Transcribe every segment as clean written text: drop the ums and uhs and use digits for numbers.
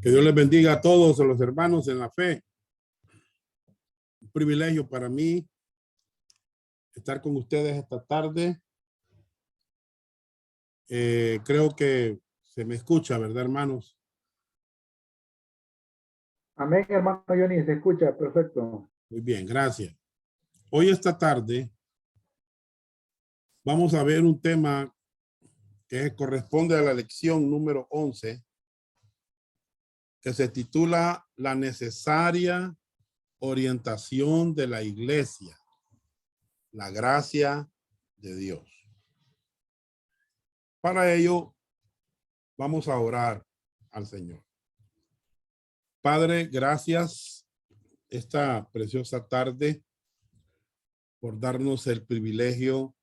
Que Dios les bendiga a todos, a los hermanos en la fe. Un privilegio para mí estar con ustedes esta tarde. Creo que se me escucha, ¿verdad, hermanos? Amén, hermano Johnny, se escucha, perfecto. Muy bien, gracias. Hoy esta tarde vamos a ver un tema que corresponde a la lección número 11, que se titula La necesaria orientación de la iglesia, la gracia de Dios. Para ello, vamos a orar al Señor. Padre, gracias esta preciosa tarde por darnos el privilegio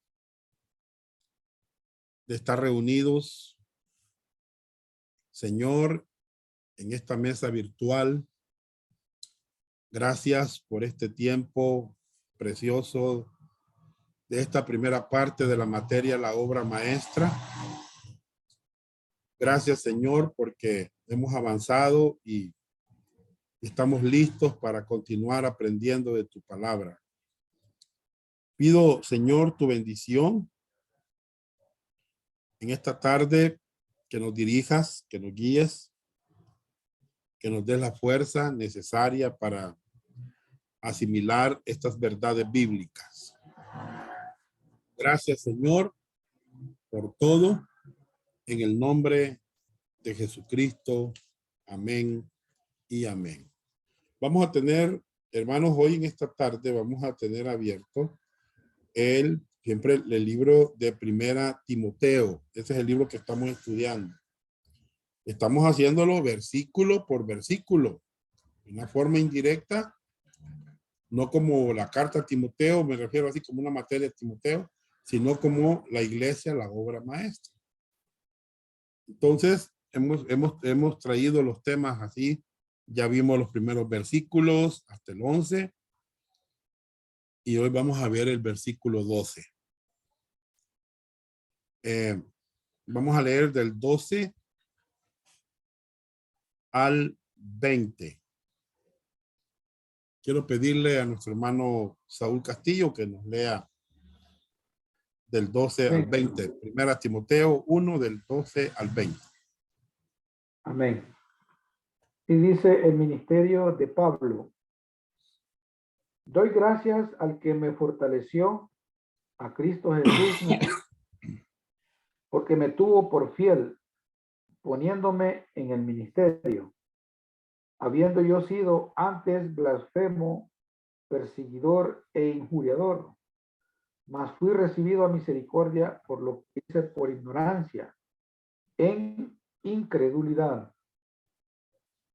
de estar reunidos, Señor, en esta mesa virtual. Gracias por este tiempo precioso de esta primera parte de la materia, la obra maestra. Gracias, Señor, porque hemos avanzado y estamos listos para continuar aprendiendo de tu palabra. Pido, Señor, tu bendición en esta tarde, que nos dirijas, que nos guíes, que nos des la fuerza necesaria para asimilar estas verdades bíblicas. Gracias, Señor, por todo. En el nombre de Jesucristo. Amén y amén. Vamos a tener, hermanos, hoy en esta tarde vamos a tener abierto siempre el libro de Primera Timoteo. Ese es el libro que estamos estudiando. Estamos haciéndolo versículo por versículo, de una forma indirecta, no como la carta a Timoteo, me refiero así como una materia de Timoteo, sino como la iglesia, la obra maestra. Entonces, hemos traído los temas así. Ya vimos los primeros versículos hasta el 11. Y hoy vamos a ver el versículo 12. Vamos a leer del 12 al 20. Quiero pedirle a nuestro hermano Saúl Castillo que nos lea del 12 al 20. Primera Timoteo 1 del 12 al 20. Amén. Y dice el ministerio de Pablo. Doy gracias al que me fortaleció, a Cristo Jesús, porque me tuvo por fiel, poniéndome en el ministerio, habiendo yo sido antes blasfemo, perseguidor e injuriador, mas fui recibido a misericordia por lo que hice por ignorancia, en incredulidad.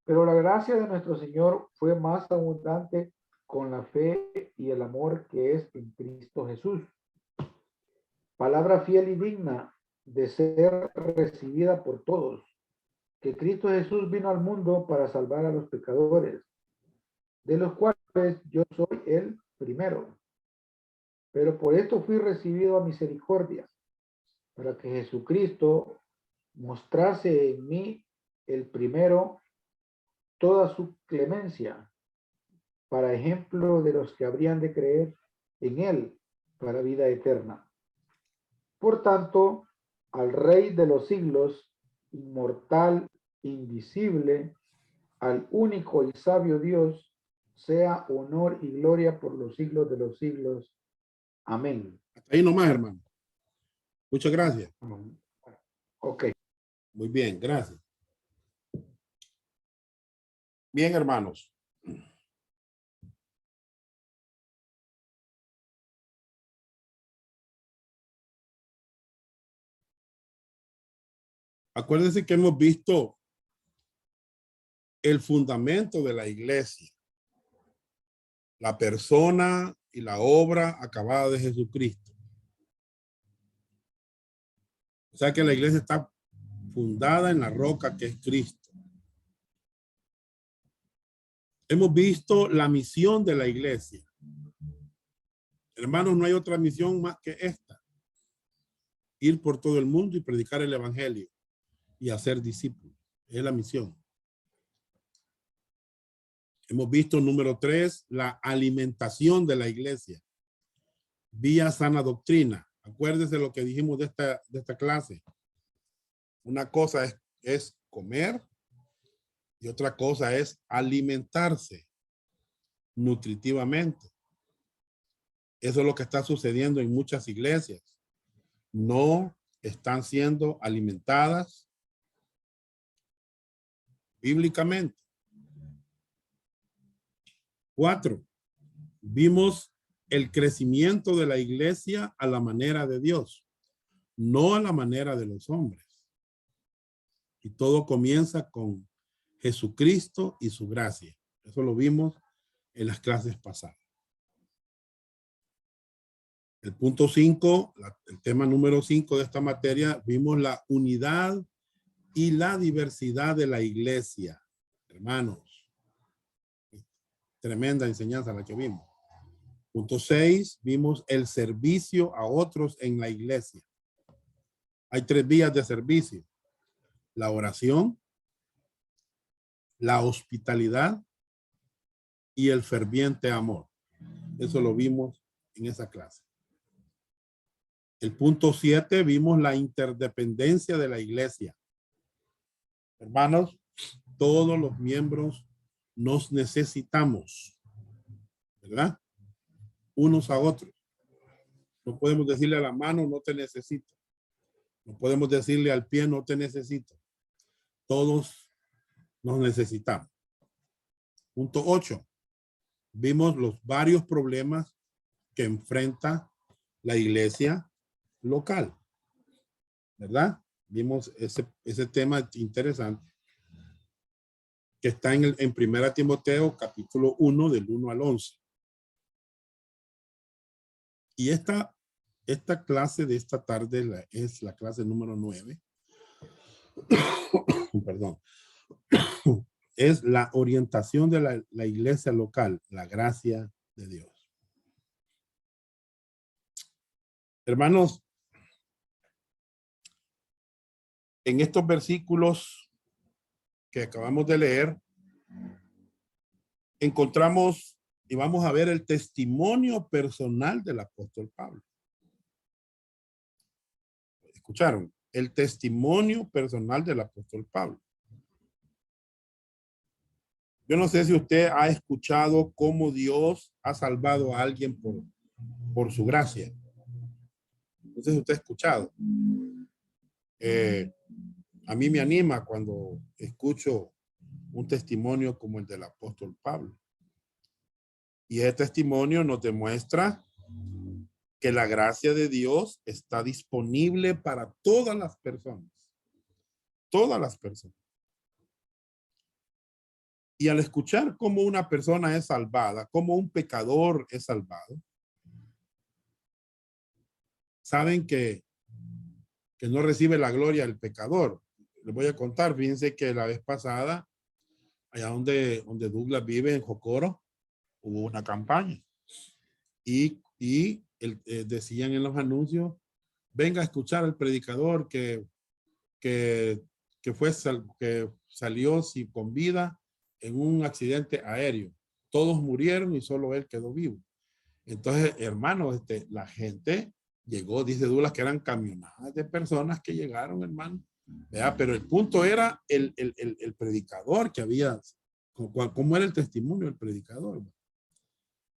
Pero la gracia de nuestro Señor fue más abundante con la fe y el amor que es en Cristo Jesús. Palabra fiel y digna de ser recibida por todos, que Cristo Jesús vino al mundo para salvar a los pecadores, de los cuales yo soy el primero. Pero por esto fui recibido a misericordia, para que Jesucristo mostrase en mí el primero toda su clemencia, para ejemplo de los que habrían de creer en él para vida eterna. Por tanto, al Rey de los siglos, inmortal, invisible, al único y sabio Dios, sea honor y gloria por los siglos de los siglos. Amén. Hasta ahí nomás, hermano. Muchas gracias. Ok. Muy bien, gracias. Bien, hermanos. Acuérdense que hemos visto el fundamento de la iglesia, la persona y la obra acabada de Jesucristo. O sea que la iglesia está fundada en la roca que es Cristo. Hemos visto la misión de la iglesia. Hermanos, no hay otra misión más que esta. Ir por todo el mundo y predicar el evangelio y hacer discípulos. Es la misión. Hemos visto, número 3, la alimentación de la iglesia. Vía sana doctrina. Acuérdense lo que dijimos de esta clase. Una cosa es comer y otra cosa es alimentarse nutritivamente. Eso es lo que está sucediendo en muchas iglesias. No están siendo alimentadas bíblicamente. 4, vimos el crecimiento de la iglesia a la manera de Dios, no a la manera de los hombres. Y todo comienza con Jesucristo y su gracia. Eso lo vimos en las clases pasadas. El punto 5, el tema número 5 de esta materia, vimos la unidad y la diversidad de la iglesia. Hermanos, tremenda enseñanza la que vimos. Punto 6, vimos el servicio a otros en la iglesia. Hay 3 vías de servicio: la oración, la hospitalidad y el ferviente amor. Eso lo vimos en esa clase. El punto 7, vimos la interdependencia de la iglesia. Hermanos, todos los miembros nos necesitamos, ¿verdad? Unos a otros. No podemos decirle a la mano, no te necesito. No podemos decirle al pie, no te necesito. Todos nos necesitamos. Punto 8. Vimos los varios problemas que enfrenta la iglesia local, ¿verdad? Vimos ese tema interesante que está en 1 Timoteo capítulo 1 del 1 al 11. Y esta clase de esta tarde es la clase número 9. Perdón. Es la orientación de la iglesia local, la gracia de Dios. Hermanos, en estos versículos que acabamos de leer, encontramos y vamos a ver el testimonio personal del apóstol Pablo. ¿Escucharon? El testimonio personal del apóstol Pablo. Yo no sé si usted ha escuchado cómo Dios ha salvado a alguien por su gracia. No sé si usted ha escuchado. A mí me anima cuando escucho un testimonio como el del apóstol Pablo. Y ese testimonio nos demuestra que la gracia de Dios está disponible para todas las personas. Todas las personas. Y al escuchar cómo una persona es salvada, cómo un pecador es salvado, saben que no recibe la gloria el pecador. Les voy a contar, fíjense que la vez pasada, allá donde Douglas vive, en Jocoro, hubo una campaña. Y decían en los anuncios, venga a escuchar al predicador que salió con vida en un accidente aéreo. Todos murieron y solo él quedó vivo. Entonces, hermanos, la gente llegó, dice Douglas, que eran camionadas de personas que llegaron, hermano. ¿Verdad? Pero el punto era el predicador que había, cómo era el testimonio del predicador.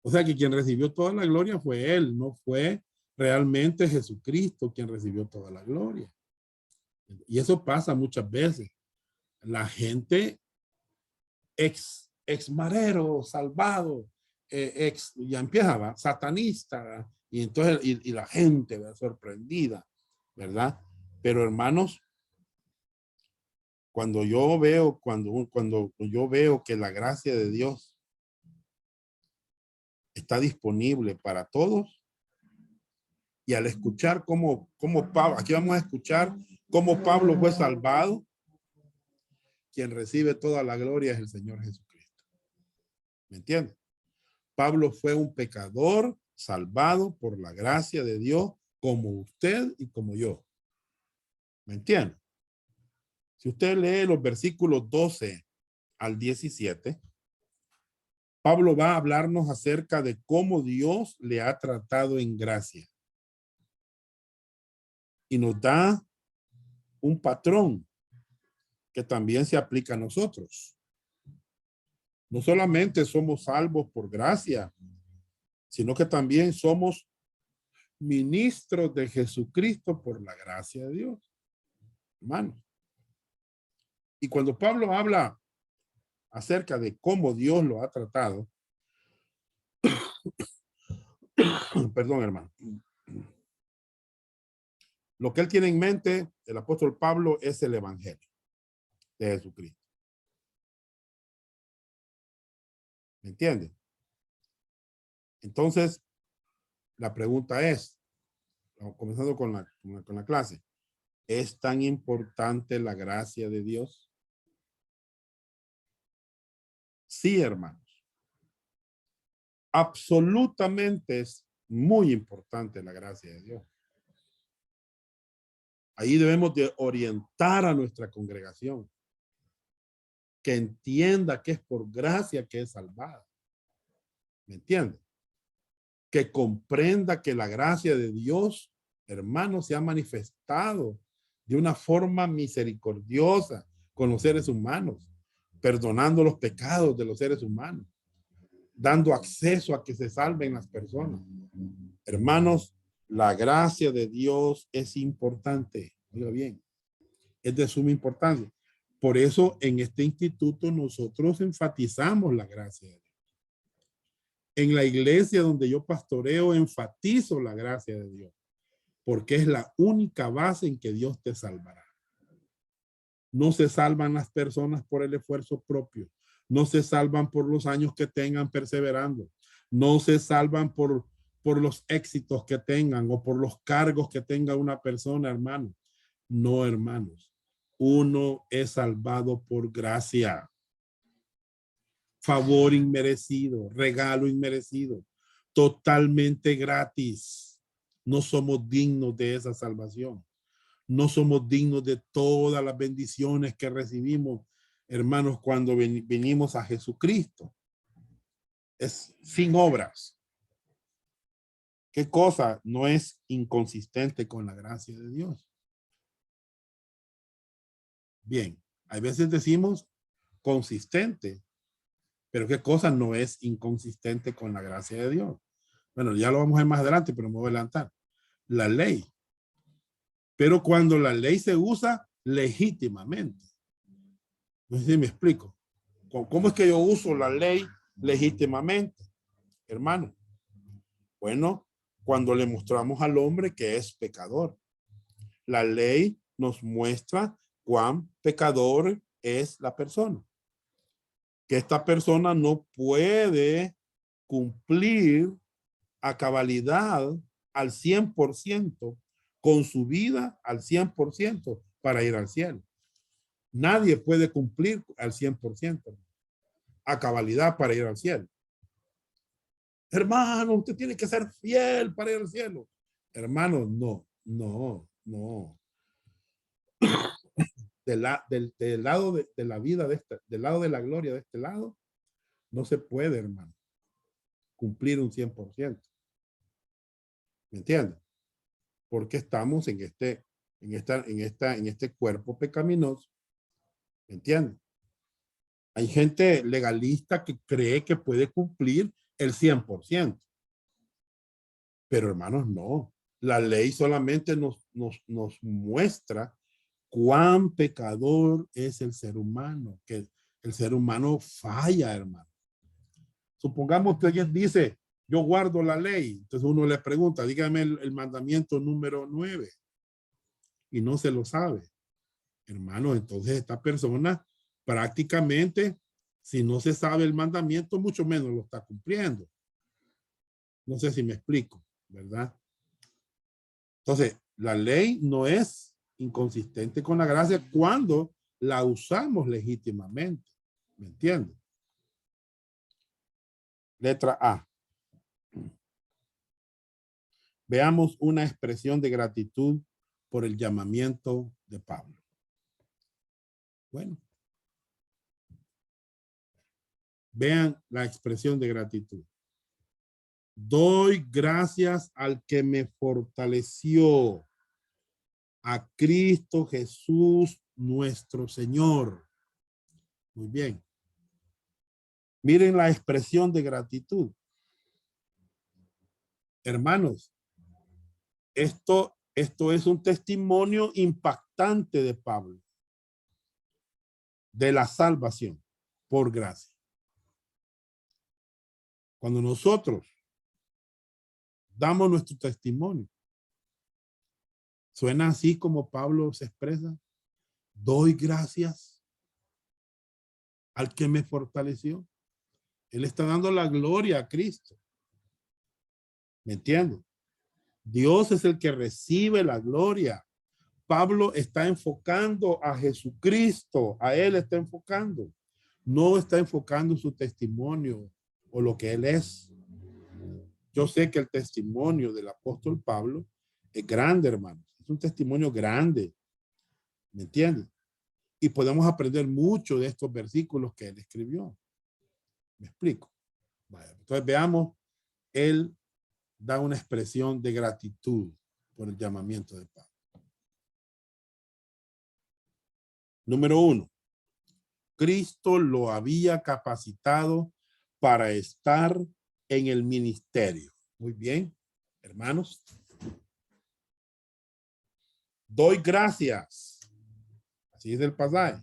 O sea que quien recibió toda la gloria fue él, no fue realmente Jesucristo quien recibió toda la gloria. Y eso pasa muchas veces. La gente ex marero, salvado, ya empieza, satanista, y entonces, y la gente, ¿verdad? Sorprendida, ¿verdad? Pero hermanos, Cuando yo veo que la gracia de Dios está disponible para todos, y al escuchar cómo Pablo, aquí vamos a escuchar cómo Pablo fue salvado, quien recibe toda la gloria es el Señor Jesucristo. ¿Me entiendes? Pablo fue un pecador salvado por la gracia de Dios, como usted y como yo. ¿Me entiende? Si usted lee los versículos 12 al 17, Pablo va a hablarnos acerca de cómo Dios le ha tratado en gracia. Y nos da un patrón que también se aplica a nosotros. No solamente somos salvos por gracia, sino que también somos ministros de Jesucristo por la gracia de Dios. Hermanos. Y cuando Pablo habla acerca de cómo Dios lo ha tratado, perdón, hermano, lo que él tiene en mente, el apóstol Pablo, es el evangelio de Jesucristo. ¿Me entiende? Entonces, la pregunta es, comenzando con la clase, ¿es tan importante la gracia de Dios? Sí, hermanos. Absolutamente es muy importante la gracia de Dios. Ahí debemos de orientar a nuestra congregación, que entienda que es por gracia que es salvada. ¿Me entiende? Que comprenda que la gracia de Dios, hermanos, se ha manifestado de una forma misericordiosa con los seres humanos, perdonando los pecados de los seres humanos, dando acceso a que se salven las personas. Hermanos, la gracia de Dios es importante. Oiga bien, es de suma importancia. Por eso en este instituto nosotros enfatizamos la gracia de Dios. En la iglesia donde yo pastoreo enfatizo la gracia de Dios, porque es la única base en que Dios te salvará. No se salvan las personas por el esfuerzo propio. No se salvan por los años que tengan perseverando. No se salvan por los éxitos que tengan o por los cargos que tenga una persona, hermano. No, hermanos. Uno es salvado por gracia. Favor inmerecido, regalo inmerecido, totalmente gratis. No somos dignos de esa salvación. No somos dignos de todas las bendiciones que recibimos, hermanos, cuando venimos a Jesucristo. Es sin obras. ¿Qué cosa no es inconsistente con la gracia de Dios? Bien, hay veces decimos consistente, pero ¿qué cosa no es inconsistente con la gracia de Dios? Bueno, ya lo vamos a ver más adelante, pero me voy a adelantar. La ley. Pero cuando la ley se usa legítimamente. No sé si me explico. ¿Cómo es que yo uso la ley legítimamente, hermano? Bueno, cuando le mostramos al hombre que es pecador. La ley nos muestra cuán pecador es la persona. Que esta persona no puede cumplir a cabalidad al 100% con su vida al 100% para ir al cielo. Nadie puede cumplir al 100% a cabalidad para ir al cielo. Hermano, usted tiene que ser fiel para ir al cielo. Hermano, no. Del lado de la vida, del lado de la gloria de este lado, no se puede, hermano, cumplir un 100%. ¿Me entiendes? Porque estamos en este cuerpo pecaminoso. ¿Me entiendes? Hay gente legalista que cree que puede cumplir el 100%. Pero hermanos, no. La ley solamente nos muestra cuán pecador es el ser humano, que el ser humano falla, hermano. Supongamos que alguien dice, yo guardo la ley. Entonces uno le pregunta, dígame el mandamiento número 9. Y no se lo sabe. hermano, entonces esta persona prácticamente, si no se sabe el mandamiento, mucho menos lo está cumpliendo. No sé si me explico, ¿verdad? Entonces, la ley no es inconsistente con la gracia cuando la usamos legítimamente. ¿Me entiendes? Letra A. Veamos una expresión de gratitud por el llamamiento de Pablo. Bueno. Vean la expresión de gratitud. Doy gracias al que me fortaleció, a Cristo Jesús nuestro Señor. Muy bien. Miren la expresión de gratitud. Hermanos, esto es un testimonio impactante de Pablo, de la salvación por gracia. Cuando nosotros damos nuestro testimonio, suena así como Pablo se expresa. Doy gracias al que me fortaleció. Él está dando la gloria a Cristo. ¿Me entiendes? Dios es el que recibe la gloria. Pablo está enfocando a Jesucristo. A él está enfocando. No está enfocando su testimonio o lo que él es. Yo sé que el testimonio del apóstol Pablo es grande, hermanos. Es un testimonio grande. ¿Me entiendes? Y podemos aprender mucho de estos versículos que él escribió. ¿Me explico? Vaya, entonces veamos, él da una expresión de gratitud por el llamamiento de Pablo. Número 1. Cristo lo había capacitado para estar en el ministerio. Muy bien, hermanos. Doy gracias. Así es el pasaje.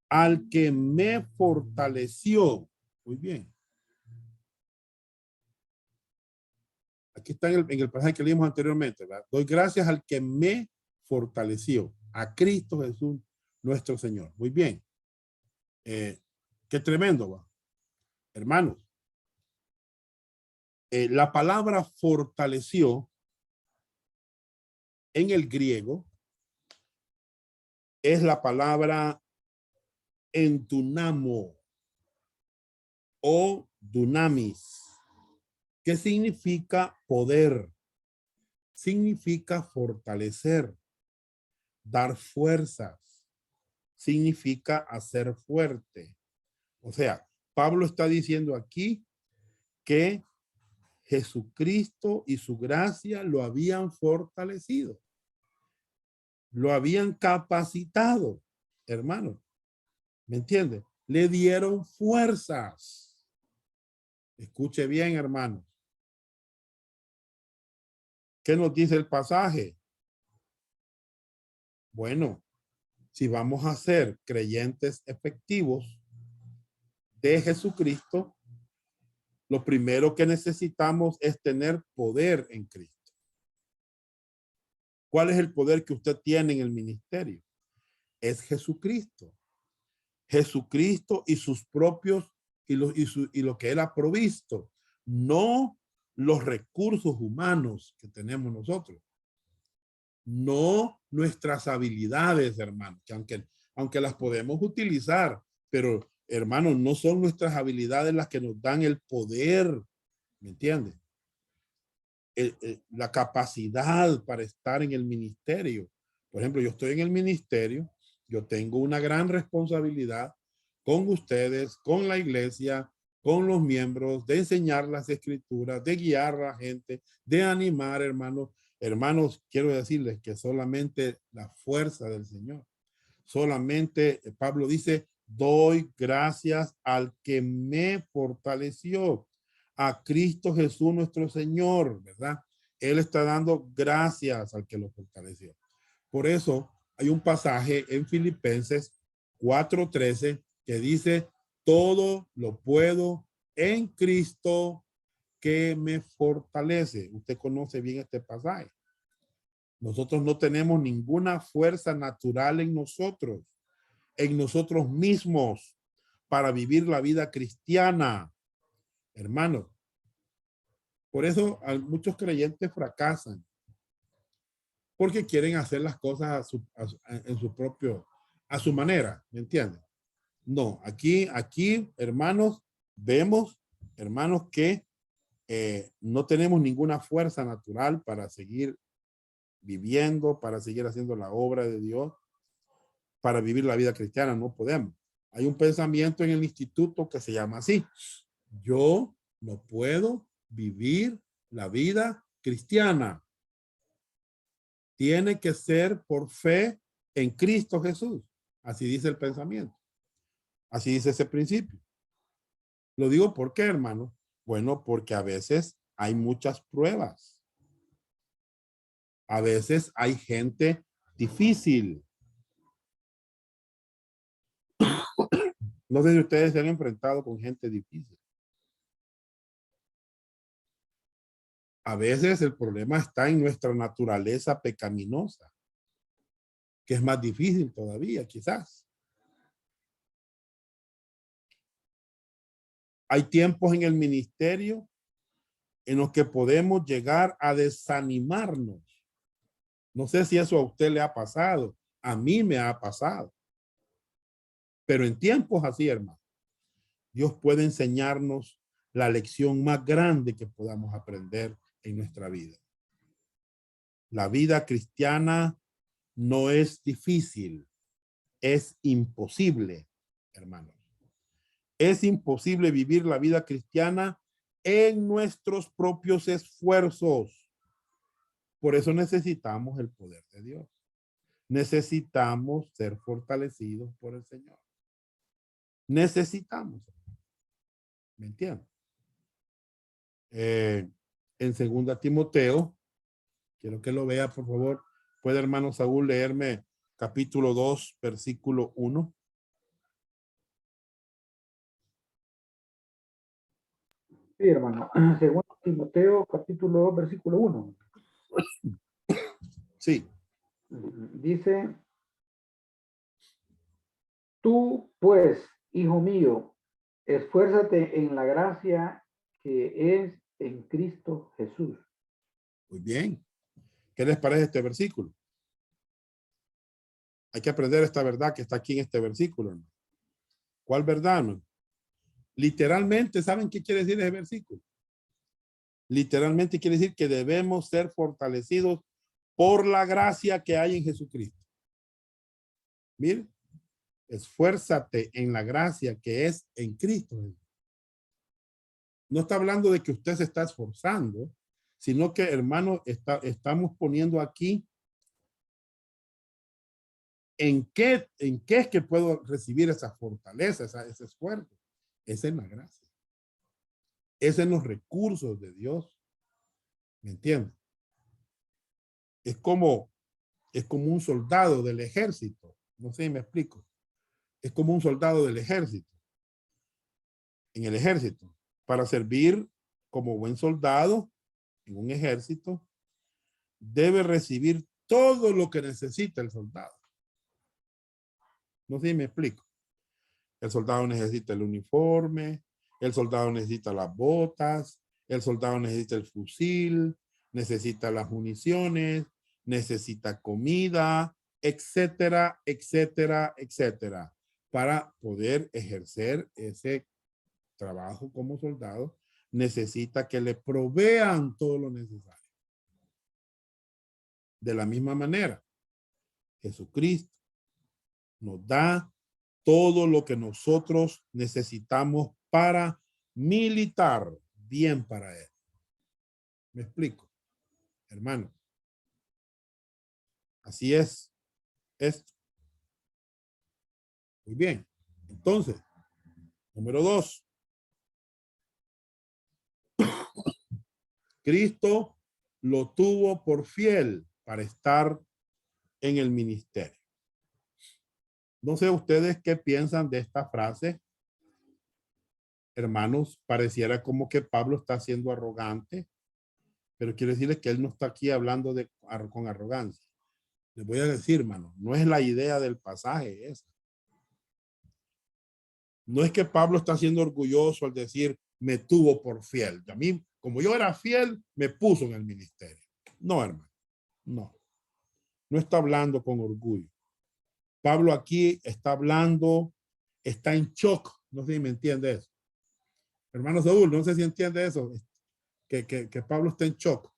Al que me fortaleció. Muy bien. Aquí está en el pasaje que leímos anteriormente, ¿verdad? Doy gracias al que me fortaleció, a Cristo Jesús, nuestro Señor. Muy bien. Qué tremendo, ¿va? Hermanos. La palabra fortaleció en el griego es la palabra endunamo o dunamis, que significa poder, significa fortalecer, dar fuerzas, significa hacer fuerte. O sea, Pablo está diciendo aquí que Jesucristo y su gracia lo habían fortalecido, lo habían capacitado, hermano. ¿Me entiende? Le dieron fuerzas. Escuche bien, hermano. ¿Qué nos dice el pasaje? Bueno, si vamos a ser creyentes efectivos de Jesucristo, lo primero que necesitamos es tener poder en Cristo. ¿Cuál es el poder que usted tiene en el ministerio? Es Jesucristo. Jesucristo y sus propios y lo que él ha provisto, no los recursos humanos que tenemos nosotros, no nuestras habilidades, hermano, que aunque las podemos utilizar, pero hermanos, no son nuestras habilidades las que nos dan el poder, ¿me entiendes? La capacidad para estar en el ministerio. Por ejemplo, yo estoy en el ministerio, yo tengo una gran responsabilidad con ustedes, con la iglesia, con los miembros, de enseñar las escrituras, de guiar a la gente, de animar, hermanos. Hermanos, quiero decirles que solamente la fuerza del Señor, solamente Pablo dice, doy gracias al que me fortaleció, a Cristo Jesús nuestro Señor, ¿verdad? Él está dando gracias al que lo fortaleció. Por eso hay un pasaje en Filipenses 4:13 que dice, todo lo puedo en Cristo que me fortalece. Usted conoce bien este pasaje. Nosotros no tenemos ninguna fuerza natural en nosotros mismos, para vivir la vida cristiana, hermanos. Por eso muchos creyentes fracasan, porque quieren hacer las cosas en su propio, a su manera, ¿me entienden? No, aquí, hermanos, vemos, hermanos, que no tenemos ninguna fuerza natural para seguir viviendo, para seguir haciendo la obra de Dios, para vivir la vida cristiana. No podemos. Hay un pensamiento en el instituto que se llama así: yo no puedo vivir la vida cristiana. Tiene que ser por fe en Cristo Jesús. Así dice el pensamiento. Así dice ese principio. Lo digo ¿por qué, hermano? Bueno, porque a veces hay muchas pruebas. A veces hay gente difícil. No sé si ustedes se han enfrentado con gente difícil. A veces el problema está en nuestra naturaleza pecaminosa, que es más difícil todavía, quizás. Hay tiempos en el ministerio en los que podemos llegar a desanimarnos. No sé si eso a usted le ha pasado. A mí me ha pasado. Pero en tiempos así, hermano, Dios puede enseñarnos la lección más grande que podamos aprender en nuestra vida. La vida cristiana no es difícil, es imposible, hermanos. Es imposible vivir la vida cristiana en nuestros propios esfuerzos. Por eso necesitamos el poder de Dios. Necesitamos ser fortalecidos por el Señor. Necesitamos. ¿Me entiendes? En 2 Timoteo, quiero que lo vea, por favor. ¿Puede, hermano Saúl, leerme capítulo 2, versículo 1? Sí, hermano. Segundo Timoteo, capítulo 2, versículo 1. Sí. Dice: tú, pues, hijo mío, esfuérzate en la gracia que es en Cristo Jesús. Muy bien. ¿Qué les parece este versículo? Hay que aprender esta verdad que está aquí en este versículo, ¿no? ¿Cuál verdad, no? Literalmente, ¿saben qué quiere decir ese versículo? Literalmente quiere decir que debemos ser fortalecidos por la gracia que hay en Jesucristo. Mire, esfuérzate en la gracia que es en Cristo. No está hablando de que usted se está esforzando, sino que, hermano, estamos poniendo aquí ¿en qué es que puedo recibir esa fortaleza, ese esfuerzo? Es en la gracia. Es en los recursos de Dios. ¿Me entiendes? Es como un soldado del ejército. No sé si me explico. Es como un soldado del ejército. En el ejército. Para servir como buen soldado en un ejército, debe recibir todo lo que necesita el soldado. No sé si me explico. El soldado necesita el uniforme, el soldado necesita las botas, el soldado necesita el fusil, necesita las municiones, necesita comida, etcétera, etcétera, etcétera, para poder ejercer ese trabajo como soldado. Necesita que le provean todo lo necesario. De la misma manera, Jesucristo nos da todo lo que nosotros necesitamos para militar bien para él. ¿Me explico? Hermano. Así es. Esto. Muy bien. Entonces, número 2. Cristo lo tuvo por fiel para estar en el ministerio. No sé ustedes qué piensan de esta frase. Hermanos, pareciera como que Pablo está siendo arrogante, pero quiero decirles que él no está aquí hablando con arrogancia. Les voy a decir, hermano, no es la idea del pasaje esa. No es que Pablo está siendo orgulloso al decir, me tuvo por fiel. A mí, como yo era fiel, me puso en el ministerio. No, hermano, no. No está hablando con orgullo. Pablo aquí está hablando, está en shock. No sé si me entiende eso. Hermano Saúl, no sé si entiende eso, que Pablo está en shock.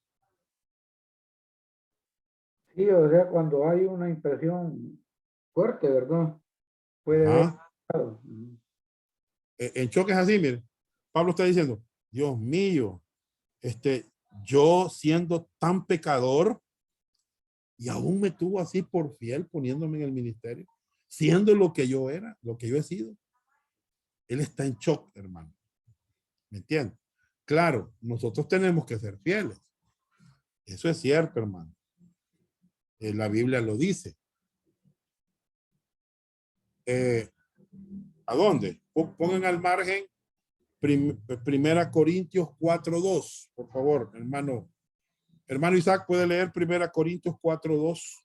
Sí, o sea, cuando hay una impresión fuerte, ¿verdad? Puede ver. Ajá. En shock es así, mire. Pablo está diciendo, Dios mío, yo siendo tan pecador y aún me tuvo así por fiel poniéndome en el ministerio, siendo lo que yo era, lo que yo he sido. Él está en shock, hermano. ¿Me entiendes? Claro, nosotros tenemos que ser fieles. Eso es cierto, hermano. La Biblia lo dice. ¿A dónde? Pongan al margen Primera Corintios 4:2, por favor, hermano. Hermano Isaac, ¿puede leer Primera Corintios 4:2?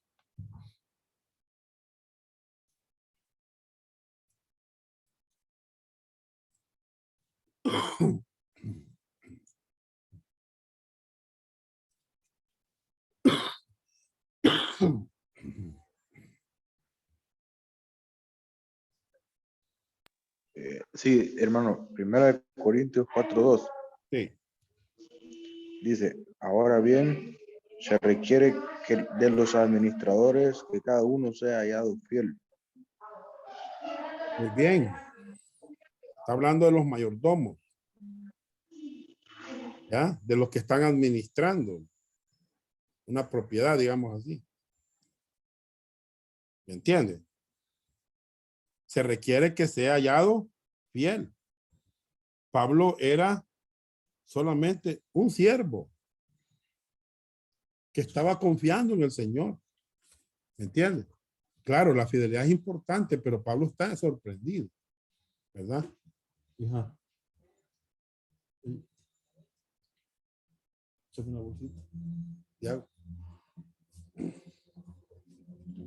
Sí, hermano, Primera de Corintios 4:2 Sí. dice, ahora bien, se requiere que de los administradores que cada uno sea hallado fiel. Muy bien. Está hablando de los mayordomos. ¿Ya? De los que están administrando una propiedad, digamos así. ¿Me entiende? Se requiere que sea hallado fiel. Pablo era solamente un siervo que estaba confiando en el Señor. ¿Me entiende? Claro, la fidelidad es importante, pero Pablo está sorprendido, ¿verdad? Hija. Una bolsita. Ya.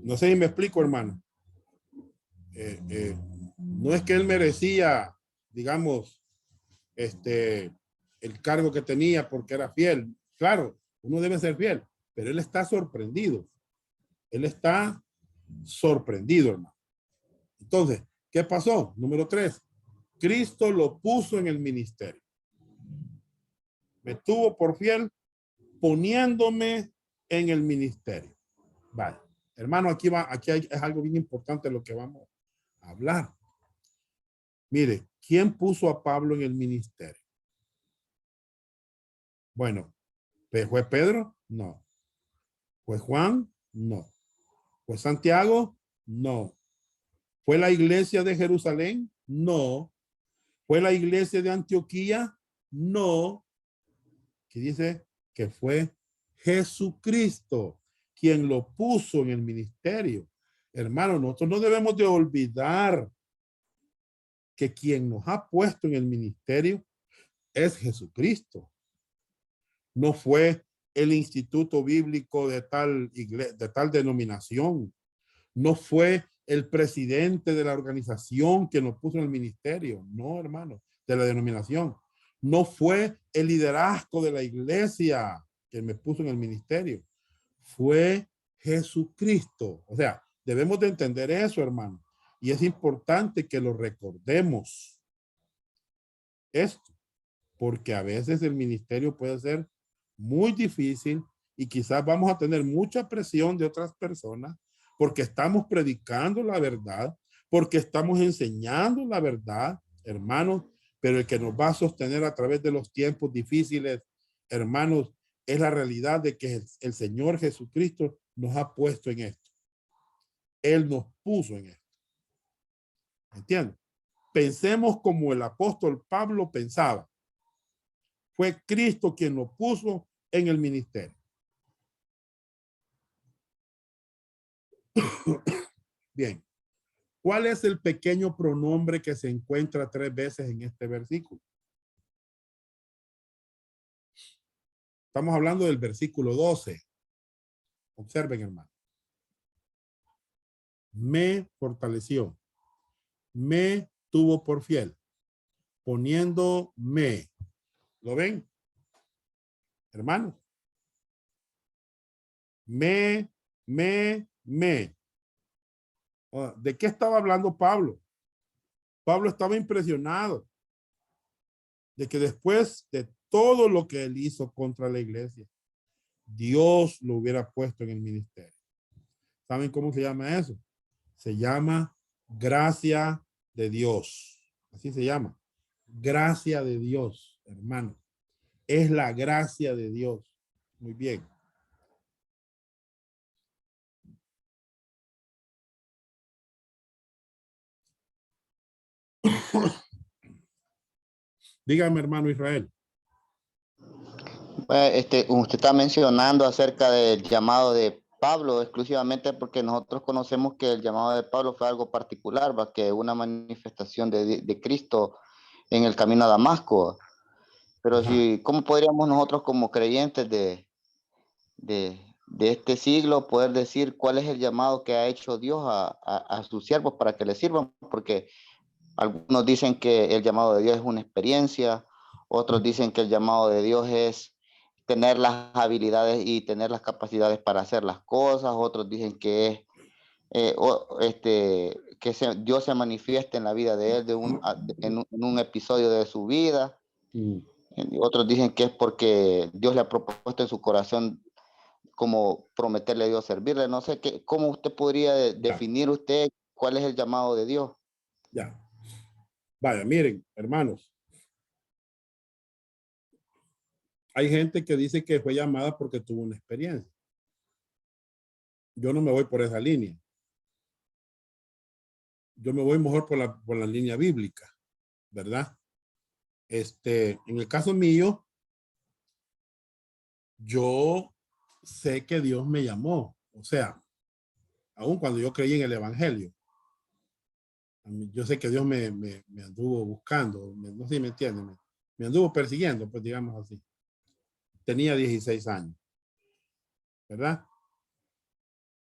No sé si me explico, hermano. No es que él merecía, digamos, el cargo que tenía porque era fiel. Claro, uno debe ser fiel, pero él está sorprendido. Él está sorprendido, hermano. Entonces, ¿qué pasó? Número 3. Cristo lo puso en el ministerio. Me tuvo por fiel poniéndome en el ministerio. Vale. Hermano, aquí es algo bien importante lo que vamos a hablar. Mire, ¿quién puso a Pablo en el ministerio? Bueno, ¿fue Pedro? No. ¿Fue Juan? No. ¿Fue Santiago? No. ¿Fue la iglesia de Jerusalén? No. ¿Fue la iglesia de Antioquía? No. ¿Qué dice? Que fue Jesucristo quien lo puso en el ministerio. Hermano, nosotros no debemos de olvidar que quien nos ha puesto en el ministerio es Jesucristo. No fue el instituto bíblico de tal iglesia, de tal denominación. No fue el presidente de la organización que nos puso en el ministerio. No, hermano, de la denominación. No fue el liderazgo de la iglesia que me puso en el ministerio. Fue Jesucristo. O sea, debemos de entender eso, hermano. Y es importante que lo recordemos. Esto, porque a veces el ministerio puede ser muy difícil y quizás vamos a tener mucha presión de otras personas porque estamos predicando la verdad, porque estamos enseñando la verdad, hermanos, pero el que nos va a sostener a través de los tiempos difíciles, hermanos, es la realidad de que el Señor Jesucristo nos ha puesto en esto. Él nos puso en esto. ¿Entienden? Pensemos como el apóstol Pablo pensaba. Fue Cristo quien lo puso en el ministerio. Bien. ¿Cuál es el pequeño pronombre que se encuentra 3 veces en este versículo? Estamos hablando del versículo 12. Observen, hermano. Me fortaleció. Me tuvo por fiel. Poniéndome. ¿Lo ven? Hermano. Me. ¿De qué estaba hablando Pablo? Pablo estaba impresionado de que después de todo lo que él hizo contra la iglesia, Dios lo hubiera puesto en el ministerio. ¿Saben cómo se llama eso? Se llama gracia de Dios. Así se llama. Gracia de Dios, hermano. Es la gracia de Dios. Muy bien. Dígame, hermano Israel. Usted está mencionando acerca del llamado de Pablo exclusivamente porque nosotros conocemos que el llamado de Pablo fue algo particular, ¿va? Que una manifestación de Cristo en el camino a Damasco. Pero ¿cómo podríamos nosotros como creyentes de este siglo poder decir cuál es el llamado que ha hecho Dios a sus siervos para que les sirvan? Porque algunos dicen que el llamado de Dios es una experiencia, otros dicen que el llamado de Dios es tener las habilidades y tener las capacidades para hacer las cosas, otros dicen que es Dios se manifiesta en la vida de él en un episodio de su vida. Y otros dicen que es porque Dios le ha propuesto en su corazón como prometerle a Dios servirle. No sé cómo usted podría definir usted cuál es el llamado de Dios. Ya. Vaya, miren, hermanos. Hay gente que dice que fue llamada porque tuvo una experiencia. Yo no me voy por esa línea. Yo me voy mejor por la línea bíblica, ¿verdad? En el caso mío, yo sé que Dios me llamó. O sea, aun cuando yo creí en el evangelio, yo sé que Dios me anduvo buscando, no sé si me entienden, me anduvo persiguiendo, pues digamos así. Tenía 16 años, ¿verdad?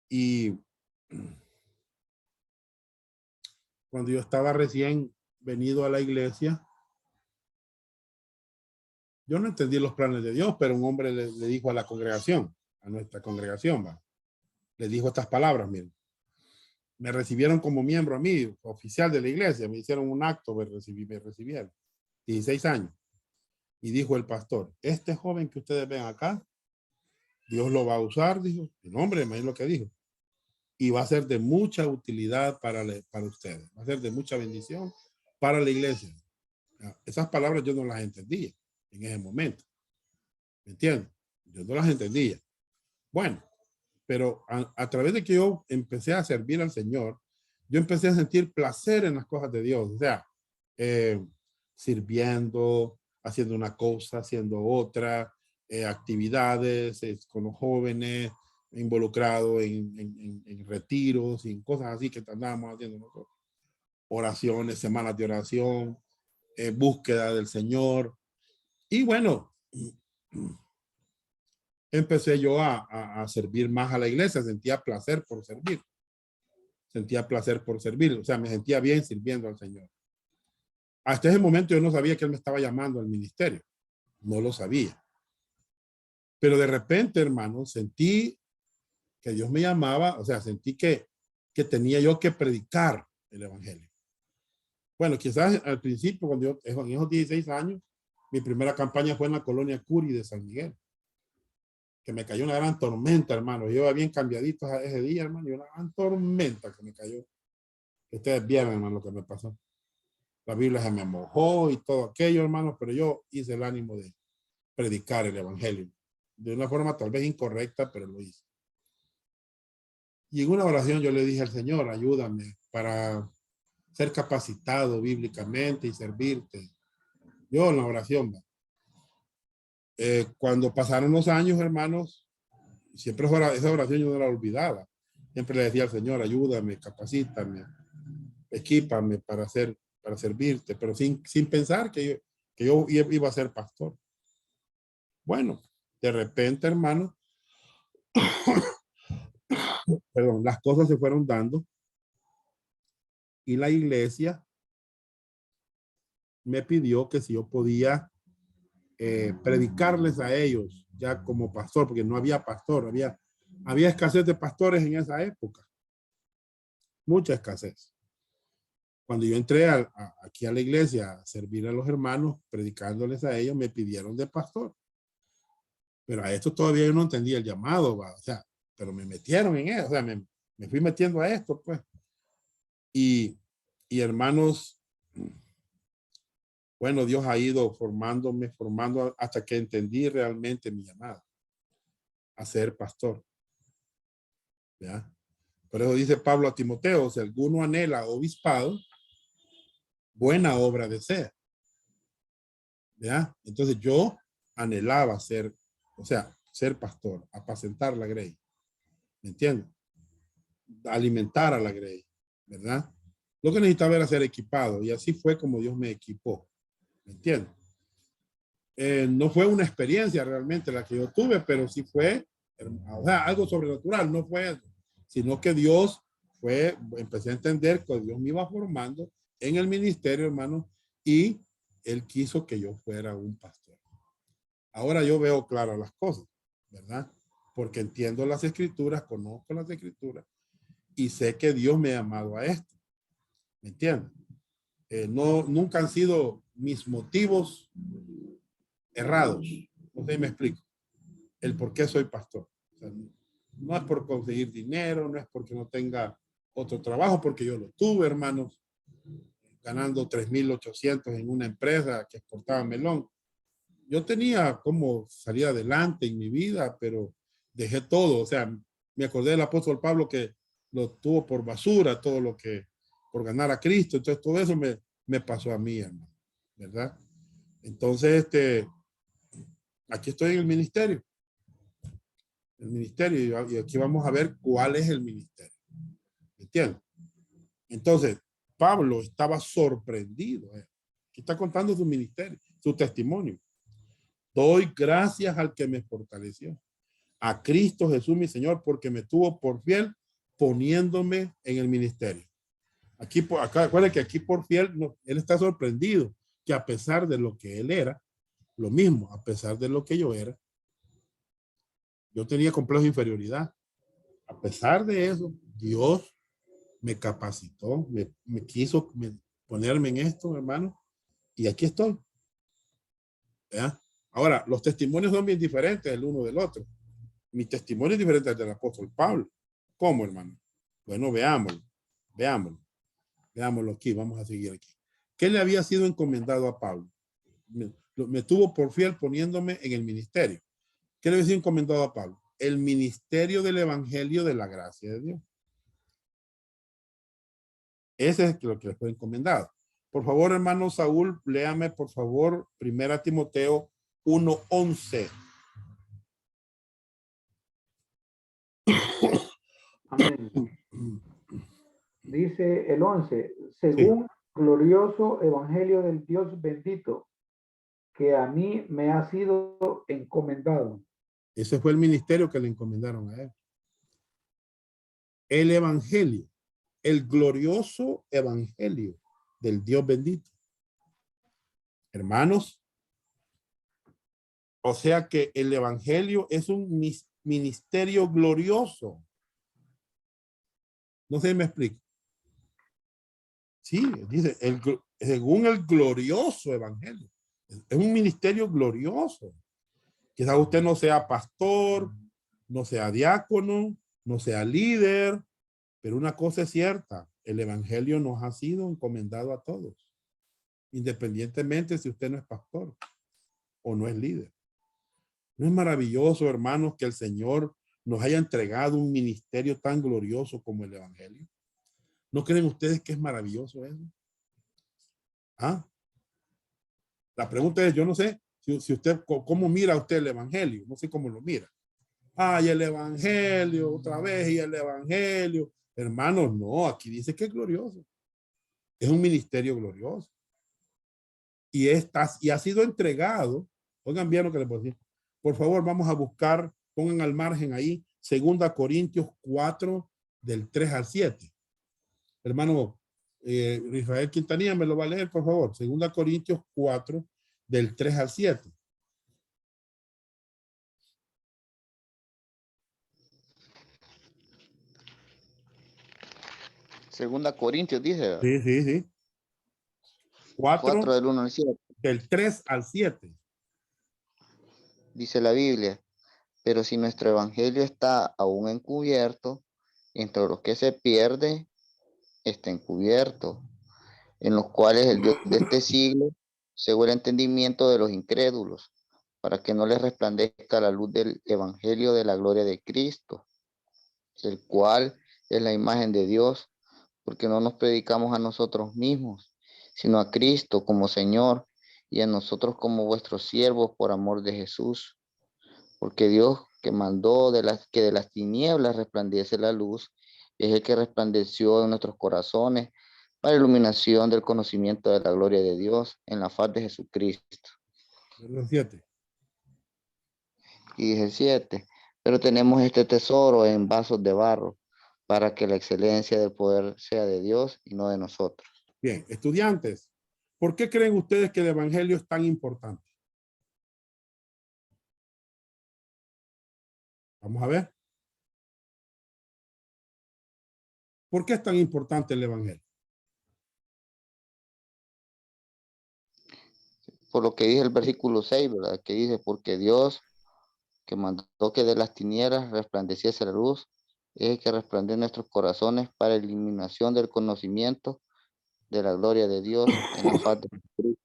Y cuando yo estaba recién venido a la iglesia, yo no entendí los planes de Dios, pero un hombre le dijo a la congregación, a nuestra congregación, ¿va? Le dijo estas palabras, miren. Me recibieron como miembro a mí, oficial de la iglesia, me hicieron un acto, me recibieron, 16 años. Y dijo el pastor, este joven que ustedes ven acá, Dios lo va a usar, dijo, el nombre, me es lo que dijo. Y va a ser de mucha utilidad para ustedes, va a ser de mucha bendición para la iglesia. Esas palabras yo no las entendía en ese momento. ¿Me entienden? Yo no las entendía. Bueno, pero a través de que yo empecé a servir al Señor, yo empecé a sentir placer en las cosas de Dios. O sea, sirviendo, haciendo una cosa, haciendo otra, actividades con los jóvenes, involucrado en retiros y en cosas así que andábamos haciendo nosotros. Oraciones, semanas de oración, búsqueda del Señor. Y bueno, empecé yo a servir más a la iglesia, sentía placer por servir. Sentía placer por servir, o sea, me sentía bien sirviendo al Señor. Hasta ese momento yo no sabía que Él me estaba llamando al ministerio, no lo sabía. Pero de repente, hermano, sentí que Dios me llamaba, o sea, sentí que tenía yo que predicar el evangelio. Bueno, quizás al principio, cuando yo, en esos 16 años, mi primera campaña fue en la colonia Curi de San Miguel, que me cayó una gran tormenta, hermano. Yo iba bien cambiadito ese día, hermano, y una gran tormenta que me cayó. Ustedes vieron, hermano, lo que me pasó. La Biblia se me mojó y todo aquello, hermano, pero yo hice el ánimo de predicar el evangelio. De una forma tal vez incorrecta, pero lo hice. Y en una oración yo le dije al Señor, ayúdame para ser capacitado bíblicamente y servirte. Yo en la oración, cuando pasaron los años, hermanos, siempre esa oración yo no la olvidaba. Siempre le decía al Señor, ayúdame, capacítame, equípame para servirte, pero sin pensar que yo iba a ser pastor. Bueno, de repente, hermano, perdón, las cosas se fueron dando y la iglesia me pidió que si yo podía predicarles a ellos ya como pastor, porque no había pastor, había escasez de pastores en esa época, mucha escasez. Cuando yo entré aquí a la iglesia a servir a los hermanos, predicándoles a ellos, me pidieron de pastor. Pero a esto todavía yo no entendía el llamado, ¿va? O sea, pero me metieron en eso, o sea, me fui metiendo a esto, pues. Y hermanos, bueno, Dios ha ido formando hasta que entendí realmente mi llamado a ser pastor. ¿Ya? Por eso dice Pablo a Timoteo, si alguno anhela obispado, buena obra desea. ¿Ya? Entonces yo anhelaba ser pastor, apacentar la grey. ¿Me entiendes? Alimentar a la grey, ¿verdad? Lo que necesitaba era ser equipado y así fue como Dios me equipó. ¿Me entiendes? No fue una experiencia realmente la que yo tuve, pero sí fue, o sea, algo sobrenatural, no fue eso, sino que Dios empecé a entender que Dios me iba formando en el ministerio, hermano, y Él quiso que yo fuera un pastor. Ahora yo veo claras las cosas, ¿verdad? Porque entiendo las escrituras, conozco las escrituras y sé que Dios me ha llamado a esto. ¿Me entiendes? Nunca han sido mis motivos errados. No sé si me explico. El por qué soy pastor. O sea, no es por conseguir dinero, no es porque no tenga otro trabajo, porque yo lo tuve, hermanos, ganando 3,800 en una empresa que exportaba melón. Yo tenía cómo salir adelante en mi vida, pero dejé todo. O sea, me acordé del apóstol Pablo que lo tuvo por basura, todo lo que por ganar a Cristo. Entonces todo eso me pasó a mí, hermano, ¿verdad? Entonces, aquí estoy en el ministerio. Y aquí vamos a ver cuál es el ministerio. ¿Entiendes? Entonces, Pablo estaba sorprendido. Aquí está contando su ministerio, su testimonio. Doy gracias al que me fortaleció, a Cristo Jesús mi Señor, porque me tuvo por fiel poniéndome en el ministerio. Acá, acuérdense que aquí por fiel, no, él está sorprendido que a pesar de lo que él era, lo mismo, a pesar de lo que yo era, yo tenía complejo de inferioridad. A pesar de eso, Dios me capacitó, me quiso ponerme en esto, hermano, y aquí estoy. ¿Ya? Ahora, los testimonios son bien diferentes el uno del otro. Mi testimonio es diferente al del apóstol Pablo. ¿Cómo, hermano? Bueno, veámoslo aquí, vamos a seguir aquí. ¿Qué le había sido encomendado a Pablo? Me tuvo por fiel poniéndome en el ministerio. ¿Qué le había sido encomendado a Pablo? El ministerio del evangelio de la gracia de Dios. Ese es lo que le fue encomendado. Por favor, hermano Saúl, léame, por favor, 1 Timoteo 1:11. Amén. Dice el 11, según glorioso evangelio del Dios bendito, que a mí me ha sido encomendado. Ese fue el ministerio que le encomendaron a él. El evangelio, el glorioso evangelio del Dios bendito. Hermanos, o sea que el evangelio es un ministerio glorioso. No sé si me explico. Sí, dice, según el glorioso evangelio. Es un ministerio glorioso. Quizás usted no sea pastor, no sea diácono, no sea líder, pero una cosa es cierta, el evangelio nos ha sido encomendado a todos, independientemente si usted no es pastor o no es líder. ¿No es maravilloso, hermanos, que el Señor nos haya entregado un ministerio tan glorioso como el evangelio? ¿No creen ustedes que es maravilloso eso? ¿Ah? La pregunta es, yo no sé si usted, ¿cómo mira usted el evangelio? No sé cómo lo mira. Ay, el evangelio, otra vez, y el evangelio. Hermanos, no, aquí dice que es glorioso. Es un ministerio glorioso. Y ha sido entregado, oigan bien lo que les puedo decir, Por favor, vamos a buscar, pongan al margen ahí, 2 Corintios 4, del 3 al 7. Hermano Rafael Quintanilla, me lo va a leer, por favor. 2 Corintios 4, del 3 al 7. Segunda Corintios dice, Sí, sí, sí. 4, 4 del 1 al 7, del 3 al 7. dice la Biblia. Pero si nuestro evangelio está aún encubierto, entre los que se pierde, está encubierto, en los cuales el Dios de este siglo cegó el entendimiento de los incrédulos, para que no les resplandezca la luz del evangelio de la gloria de Cristo, el cual es la imagen de Dios, porque no nos predicamos a nosotros mismos, sino a Cristo como Señor, y a nosotros como vuestros siervos por amor de Jesús. Porque Dios que mandó que de las tinieblas resplandece la luz, es el que resplandeció en nuestros corazones para iluminación del conocimiento de la gloria de Dios en la faz de Jesucristo. Verso 7. Y 17. Pero tenemos este tesoro en vasos de barro, para que la excelencia del poder sea de Dios y no de nosotros. Bien, estudiantes, ¿por qué creen ustedes que el evangelio es tan importante? Vamos a ver. ¿Por qué es tan importante el evangelio? Por lo que dice el versículo 6, ¿verdad? Que dice, porque Dios que mandó que de las tinieblas resplandeciese la luz, es el que resplandece en nuestros corazones para eliminación del conocimiento de la gloria de Dios en la faz de Cristo.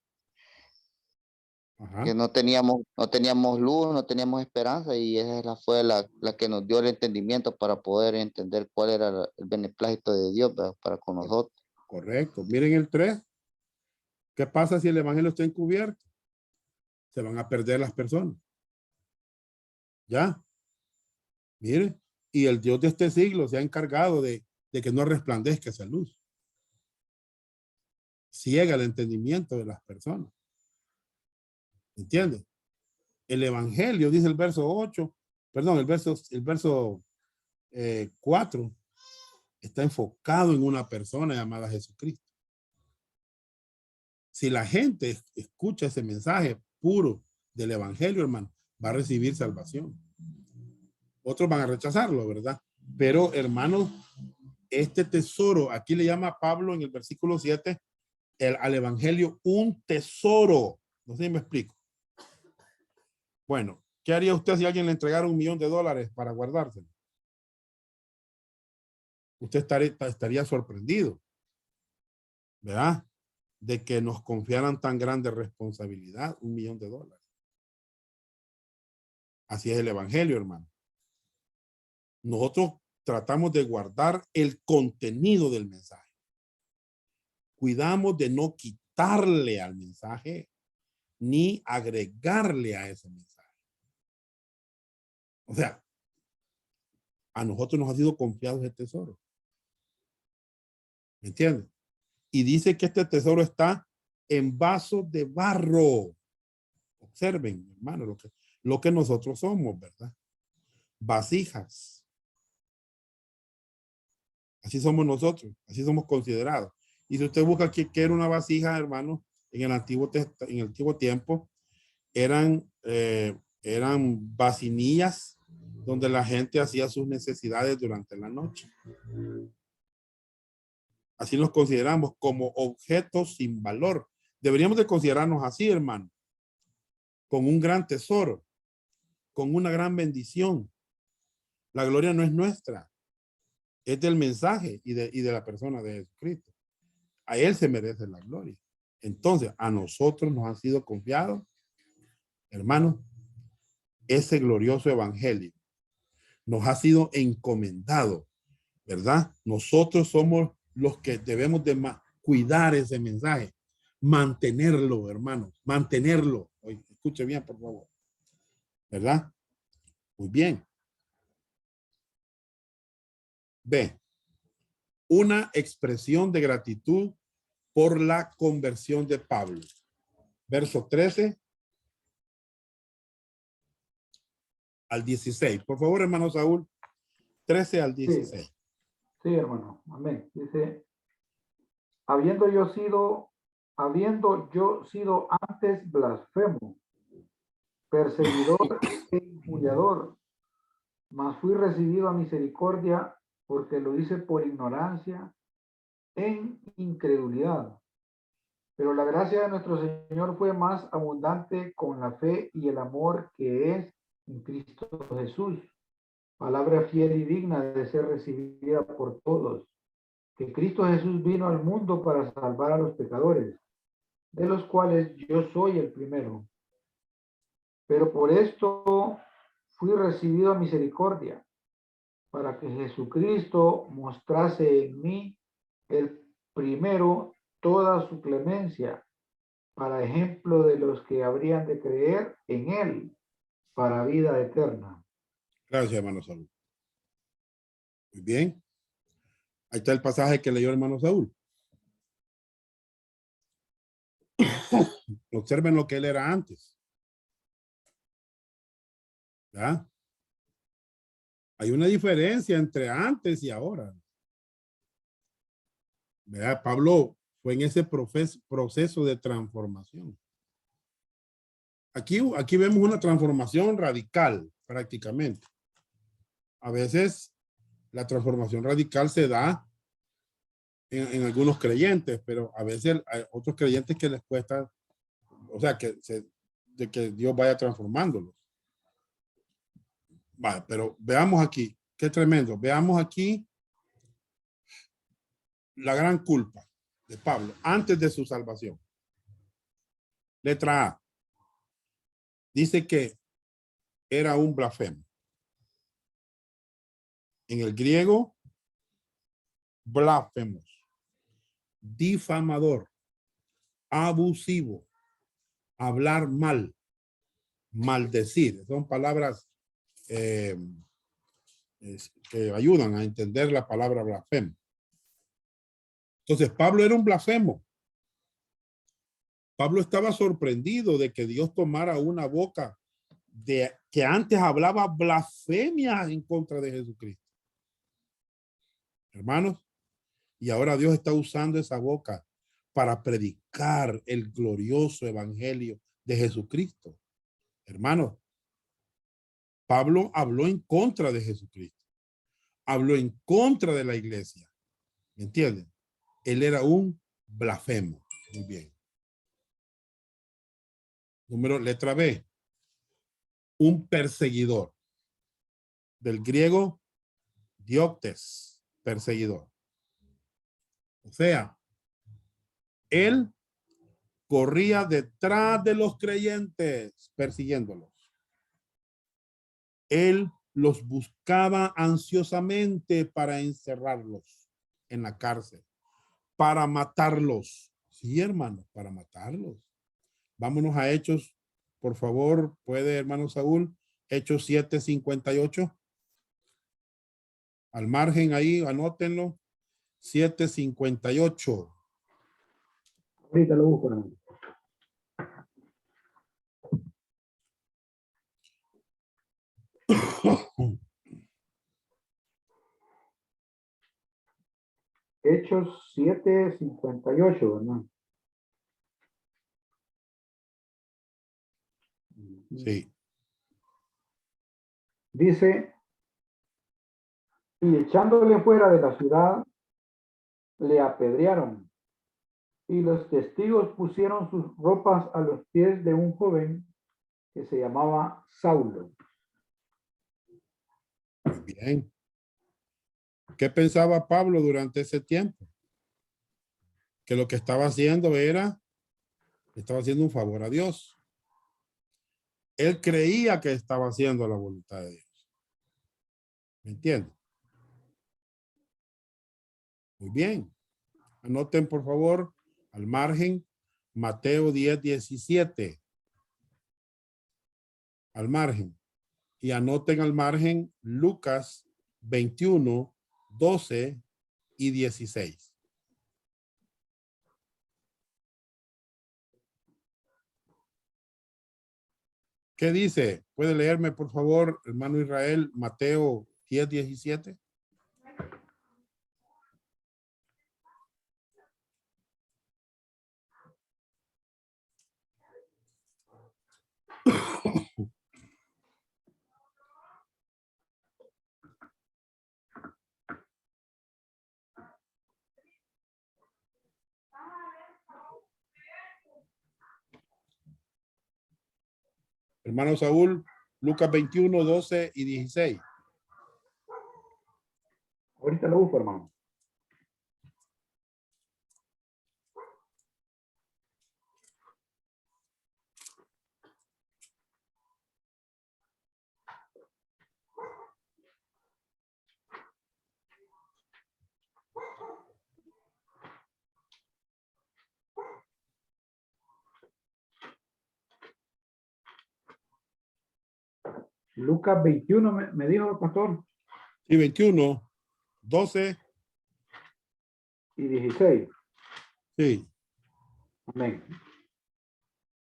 Ajá. Que no teníamos luz, no teníamos esperanza, y esa fue la que nos dio el entendimiento para poder entender cuál era el beneplácito de Dios, ¿verdad? Para con nosotros. Correcto. Miren el 3. ¿Qué pasa si el evangelio está encubierto? Se van a perder las personas. ¿Ya? Mire, y el Dios de este siglo se ha encargado de que no resplandezca esa luz. Ciega el entendimiento de las personas. ¿Entiende? El evangelio, dice el verso 8, perdón, el verso 4, está enfocado en una persona llamada Jesucristo. Si la gente escucha ese mensaje puro del evangelio, hermano, va a recibir salvación. Otros van a rechazarlo, ¿verdad? Pero, hermanos, este tesoro, aquí le llama Pablo en el versículo 7, al evangelio un tesoro. No sé si me explico. Bueno, ¿qué haría usted si alguien le entregara $1,000,000 para guardárselo? Usted estaría sorprendido, ¿verdad? De que nos confiaran tan grande responsabilidad, $1,000,000. Así es el evangelio, hermano. Nosotros tratamos de guardar el contenido del mensaje. Cuidamos de no quitarle al mensaje ni agregarle a ese mensaje. O sea, a nosotros nos ha sido confiado ese tesoro. ¿Me entiendes? Y dice que este tesoro está en vasos de barro. Observen, hermano, lo que nosotros somos, ¿verdad? Vasijas. Así somos nosotros, así somos considerados. Y si usted busca qué era una vasija, hermano, en el antiguo tiempo, eran vasinillas donde la gente hacía sus necesidades durante la noche. Así nos consideramos como objetos sin valor. Deberíamos de considerarnos así, hermano, con un gran tesoro, con una gran bendición. La gloria no es nuestra, es del mensaje y de la persona de Jesucristo. A él se merece la gloria. Entonces, a nosotros nos ha sido confiado, hermano, ese glorioso evangelio. Nos ha sido encomendado, ¿verdad? Nosotros somos los que debemos de cuidar ese mensaje, mantenerlo, hermano, mantenerlo. Oye, escuche bien, por favor. ¿Verdad? Muy bien. B. Una expresión de gratitud por la conversión de Pablo. Verso 13. al 16. Por favor, hermano Saúl, 13 al 16. Sí, hermano. Amén. Dice, habiendo yo sido antes blasfemo, perseguidor e injuriador, mas fui recibido a misericordia porque lo hice por ignorancia en incredulidad. Pero la gracia de nuestro Señor fue más abundante con la fe y el amor que es en Cristo Jesús. Palabra fiel y digna de ser recibida por todos. Que Cristo Jesús vino al mundo para salvar a los pecadores, de los cuales yo soy el primero. Pero por esto fui recibido a misericordia, para que Jesucristo mostrase en mí el primero toda su clemencia, para ejemplo de los que habrían de creer en él para vida eterna. Gracias, hermano Saúl. Muy bien. Ahí está el pasaje que leyó el hermano Saúl. Observen lo que él era antes. ¿Ya? Hay una diferencia entre antes y ahora. ¿Verdad? Pablo fue en ese proceso de transformación. Aquí vemos una transformación radical, prácticamente. A veces la transformación radical se da en algunos creyentes, pero a veces hay otros creyentes que les cuesta, o sea, de que Dios vaya transformándolos. Vale, pero veamos aquí, qué tremendo. Veamos aquí la gran culpa de Pablo antes de su salvación. Letra A. Dice que era un blasfemo. En el griego, blasfemos, difamador, abusivo, hablar mal, maldecir. Son palabras que ayudan a entender la palabra blasfemo. Entonces, Pablo era un blasfemo. Pablo estaba sorprendido de que Dios tomara una boca que antes hablaba blasfemia en contra de Jesucristo. Hermanos, y ahora Dios está usando esa boca para predicar el glorioso evangelio de Jesucristo. Hermanos, Pablo habló en contra de Jesucristo. Habló en contra de la iglesia. ¿Me entienden? Él era un blasfemo. Muy bien. Letra B. Un perseguidor. Del griego, dioptes, perseguidor. O sea, él corría detrás de los creyentes, persiguiéndolos. Él los buscaba ansiosamente para encerrarlos en la cárcel, para matarlos. Sí, hermano, para matarlos. Vámonos a Hechos, por favor, puede, hermano Saúl, Hechos 7:58. Al margen ahí, anótenlo. 7:58. Ahorita lo busco, hermano. Hechos 7:58, ¿verdad? Sí. Dice, y echándole fuera de la ciudad, le apedrearon. Y los testigos pusieron sus ropas a los pies de un joven que se llamaba Saulo. Muy bien. ¿Qué pensaba Pablo durante ese tiempo? Que lo que estaba haciendo estaba haciendo un favor a Dios. Él creía que estaba haciendo la voluntad de Dios. ¿Me entienden? Muy bien. Anoten, por favor, al margen, Mateo 10:17. Al margen. Y anoten al margen Lucas 21:12 y 16. ¿Qué dice? ¿Puede leerme, por favor, hermano Israel, Mateo 10:17? Hermano Saúl, Lucas 21, 12 y 16. Ahorita lo busco, hermano. Lucas 21 me dijo el pastor. Sí, 21, 12. Y 16. Sí. Amén.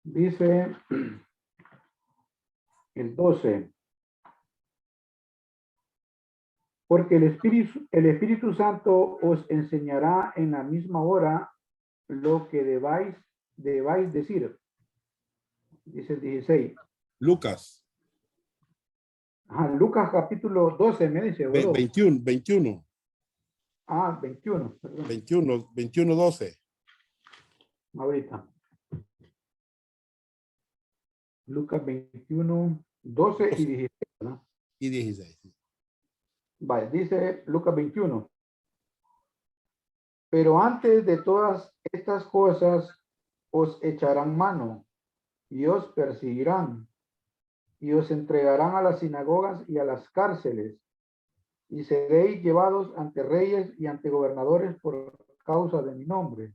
Dice el 12. Porque el Espíritu Santo os enseñará en la misma hora lo que debáis decir. Dice el 16. Lucas Ajá, Lucas capítulo 12 me dice, ¿o 21, 21, Ah, 21, perdón. 21, 21, 12 Ahorita. Lucas 21, 12 y 16, ¿no? y 16. Vale, dice Lucas 21. Pero antes de todas estas cosas os echarán mano y os perseguirán y os entregarán a las sinagogas y a las cárceles y seréis llevados ante reyes y ante gobernadores por causa de mi nombre.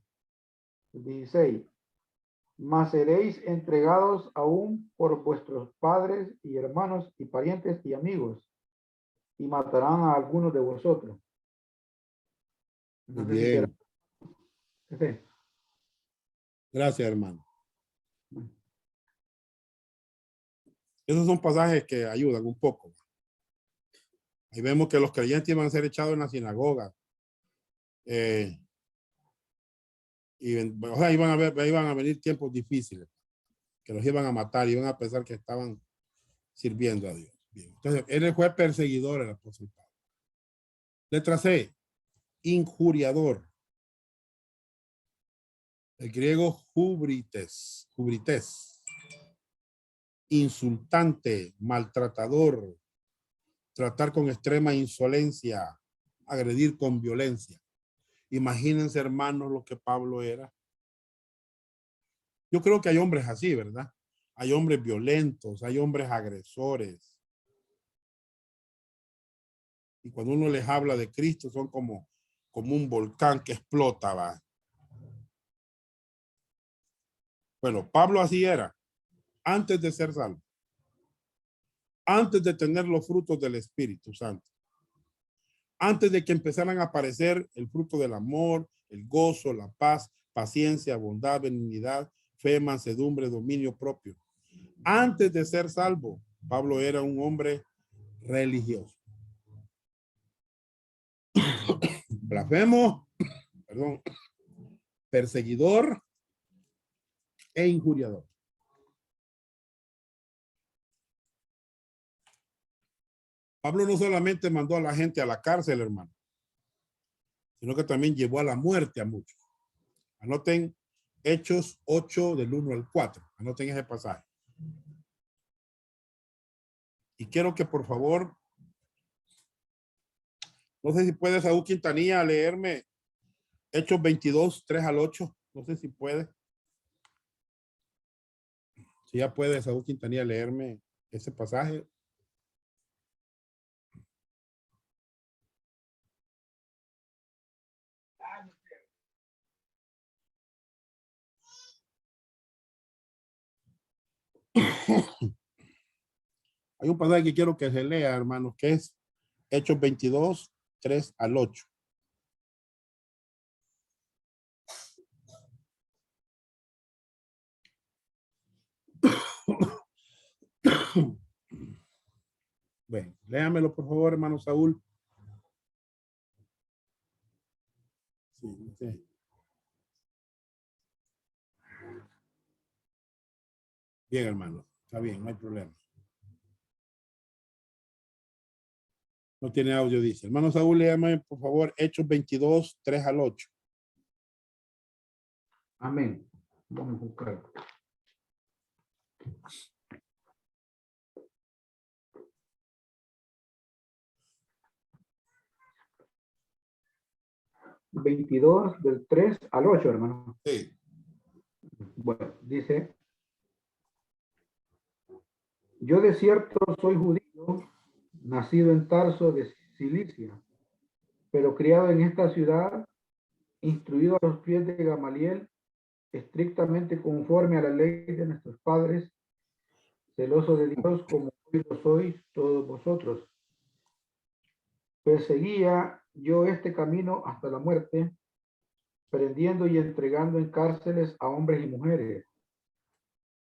16. Mas seréis entregados aún por vuestros padres y hermanos y parientes y amigos y matarán a algunos de vosotros. Muy No sé si será. bien. Gracias, hermano. Esos son pasajes que ayudan un poco. Ahí vemos que los creyentes iban a ser echados en la sinagoga. O sea, iban a venir tiempos difíciles, que los iban a matar, iban a pensar que estaban sirviendo a Dios. Bien. Entonces, él fue perseguidor, el apóstol Pablo. Letra C, injuriador. El griego hubrites, insultante, maltratador, tratar con extrema insolencia, agredir con violencia. Imagínense, hermanos, lo que Pablo era. Yo creo que hay hombres así, ¿verdad? Hay hombres violentos, hay hombres agresores. Y cuando uno les habla de Cristo, son como un volcán que explota, ¿va? Bueno, Pablo así era, antes de ser salvo. Antes de tener los frutos del Espíritu Santo. Antes de que empezaran a aparecer el fruto del amor, el gozo, la paz, paciencia, bondad, benignidad, fe, mansedumbre, dominio propio. Antes de ser salvo, Pablo era un hombre religioso. Blasfemo, perdón, perseguidor e injuriador. Pablo no solamente mandó a la gente a la cárcel, hermano, sino que también llevó a la muerte a muchos. Anoten Hechos 8 del 1 al 4. Anoten ese pasaje. Y quiero que por favor, no sé si puede Saúl Quintanilla leerme Hechos 22, 3 al 8. No sé si puede. Si ya puede Saúl Quintanilla leerme ese pasaje. Hay un pasaje que quiero que se lea, hermanos, que es Hechos 22, 3 al 8. Bueno, léamelo por favor, hermano Saúl. Sí, sí. Bien, hermano. Está bien, no hay problema. No tiene audio, dice. Hermano Saúl, léame por favor Hechos 22, 3 al 8. Amén. Vamos a buscar. ¿22 del 3 al 8, hermano? Sí. Bueno, dice: yo de cierto soy judío, nacido en Tarso de Cilicia, pero criado en esta ciudad, instruido a los pies de Gamaliel, estrictamente conforme a la ley de nuestros padres, celoso de Dios como hoy lo sois todos vosotros. Perseguía yo este camino hasta la muerte, prendiendo y entregando en cárceles a hombres y mujeres.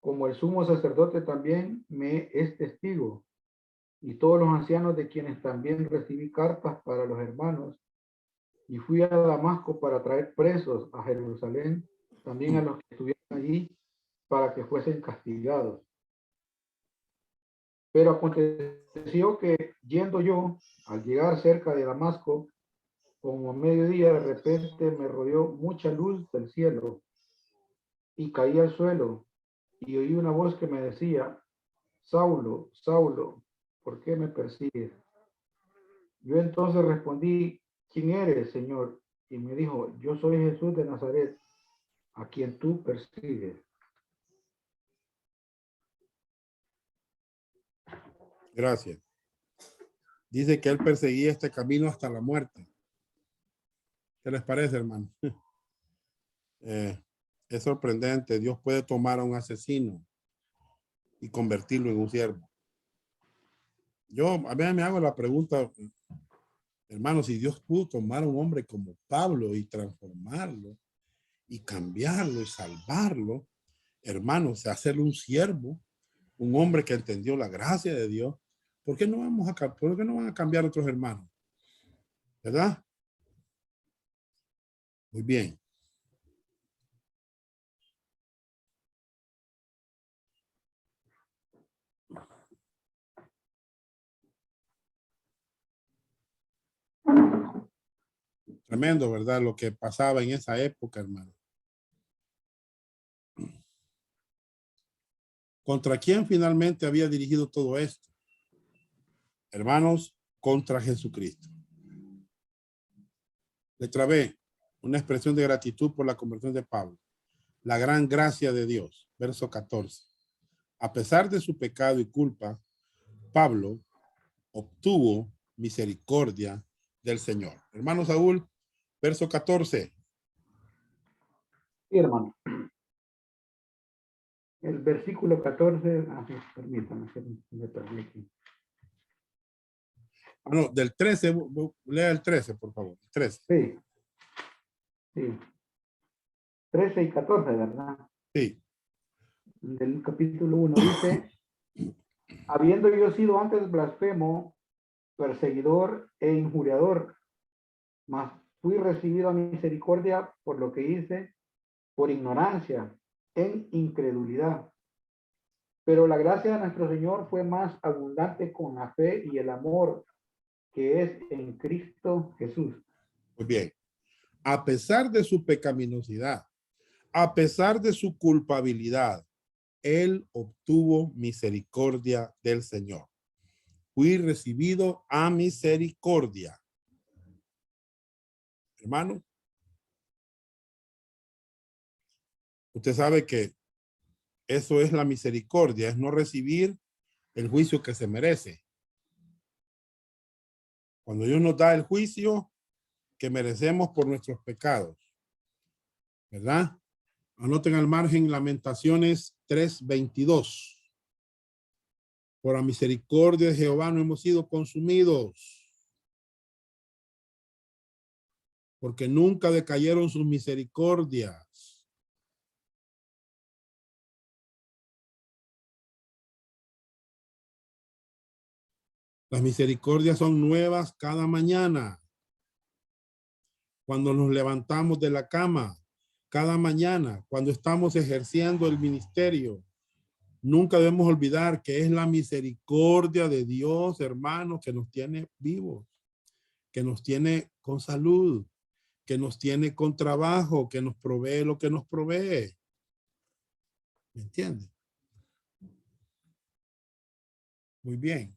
Como el sumo sacerdote también me es testigo, y todos los ancianos de quienes también recibí cartas para los hermanos, y fui a Damasco para traer presos a Jerusalén, también a los que estuvieron allí, para que fuesen castigados. Pero aconteció que, yendo yo, al llegar cerca de Damasco, como a mediodía, de repente me rodeó mucha luz del cielo, y caí al suelo, y oí una voz que me decía: Saulo, Saulo, ¿por qué me persigues? Yo entonces respondí: ¿quién eres, Señor? Y me dijo: yo soy Jesús de Nazaret, a quien tú persigues. Gracias. Dice que él perseguía este camino hasta la muerte. ¿Qué les parece, hermano? Es sorprendente. Dios puede tomar a un asesino y convertirlo en un siervo. Yo a veces me hago la pregunta, hermano, si Dios pudo tomar a un hombre como Pablo y transformarlo y cambiarlo y salvarlo, hermano, hacerle un siervo, un hombre que entendió la gracia de Dios, ¿por qué no van a cambiar otros hermanos? ¿Verdad? Muy bien. Tremendo, ¿verdad? Lo que pasaba en esa época, hermano. ¿Contra quién finalmente había dirigido todo esto? Hermanos, contra Jesucristo. Letra B, una expresión de gratitud por la conversión de Pablo. La gran gracia de Dios, verso 14. A pesar de su pecado y culpa, Pablo obtuvo misericordia del Señor. Hermano Saúl, verso 14. Sí, hermano. El versículo 14, permítame, me perdí aquí. No, del 13, lea el 13, por favor. 13. Sí, sí. 13 y 14, ¿verdad? Sí. Del capítulo 1 dice: habiendo yo sido antes blasfemo, perseguidor e injuriador, mas fui recibido a misericordia por lo que hice, por ignorancia, en incredulidad. Pero la gracia de nuestro Señor fue más abundante con la fe y el amor que es en Cristo Jesús. Muy bien. A pesar de su pecaminosidad, a pesar de su culpabilidad, él obtuvo misericordia del Señor. Fui recibido a misericordia. Hermano, usted sabe que eso es la misericordia, es no recibir el juicio que se merece. Cuando Dios nos da el juicio que merecemos por nuestros pecados, ¿verdad? Anoten al margen Lamentaciones 3:22. Por la misericordia de Jehová no hemos sido consumidos, porque nunca decayeron sus misericordias. Las misericordias son nuevas cada mañana. Cuando nos levantamos de la cama, cada mañana, cuando estamos ejerciendo el ministerio, nunca debemos olvidar que es la misericordia de Dios, hermanos, que nos tiene vivos, que nos tiene con salud, que nos tiene con trabajo, que nos provee lo que nos provee. ¿Me entiende? Muy bien.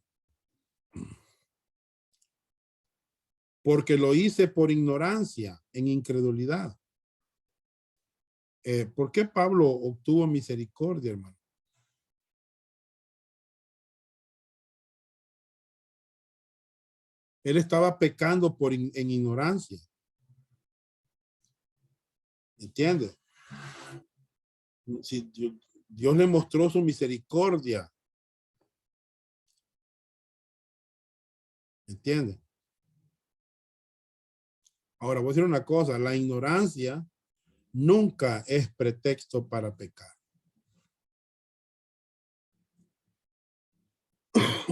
Porque lo hice por ignorancia, en incredulidad. ¿Por qué Pablo obtuvo misericordia, hermano? Él estaba pecando en ignorancia. ¿Entiende? Si Dios le mostró su misericordia. ¿Entiende? Ahora voy a decir una cosa, la ignorancia nunca es pretexto para pecar.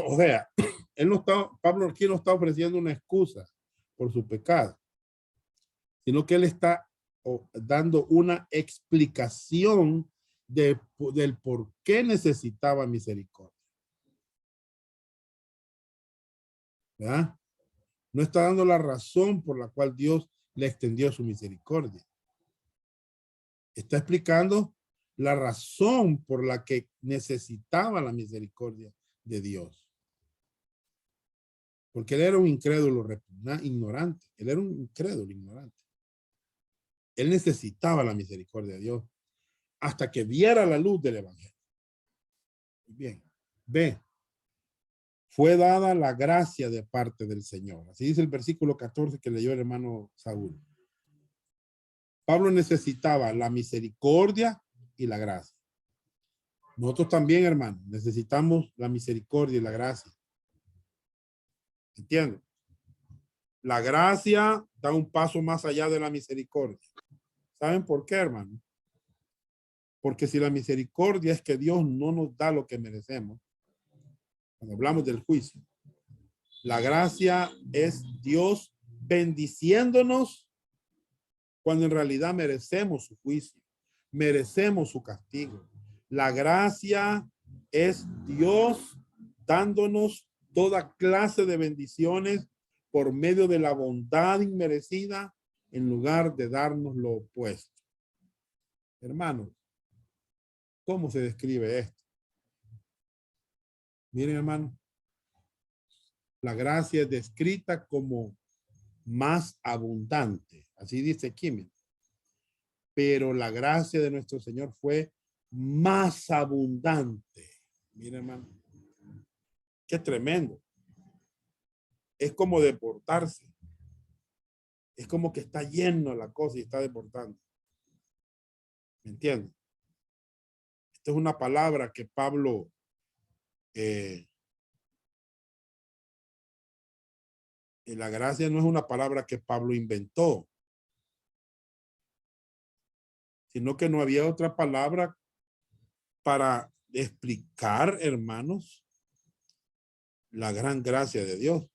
O sea, Pablo aquí no está ofreciendo una excusa por su pecado, sino que él está dando una explicación del por qué necesitaba misericordia. ¿Verdad? No está dando la razón por la cual Dios le extendió su misericordia. Está explicando la razón por la que necesitaba la misericordia de Dios. Porque él era un incrédulo ignorante. Él era un incrédulo ignorante. Él necesitaba la misericordia de Dios hasta que viera la luz del evangelio. Bien. B. Fue dada la gracia de parte del Señor. Así dice el versículo 14 que leyó el hermano Saúl. Pablo necesitaba la misericordia y la gracia. Nosotros también, hermano, necesitamos la misericordia y la gracia. ¿Entienden? La gracia da un paso más allá de la misericordia. ¿Saben por qué, hermano? Porque si la misericordia es que Dios no nos da lo que merecemos, cuando hablamos del juicio, la gracia es Dios bendiciéndonos cuando en realidad merecemos su juicio, merecemos su castigo. La gracia es Dios dándonos toda clase de bendiciones por medio de la bondad inmerecida en lugar de darnos lo opuesto. Hermanos, ¿cómo se describe esto? Miren, hermano, la gracia es descrita como más abundante. Así dice Kim. Pero la gracia de nuestro Señor fue más abundante. Miren, hermano. Qué tremendo. Es como deportarse. Es como que está lleno la cosa y está deportando. ¿Me entienden? Esta es una palabra que Pablo la gracia no es una palabra que Pablo inventó, sino que no había otra palabra para explicar, hermanos, la gran gracia de Dios.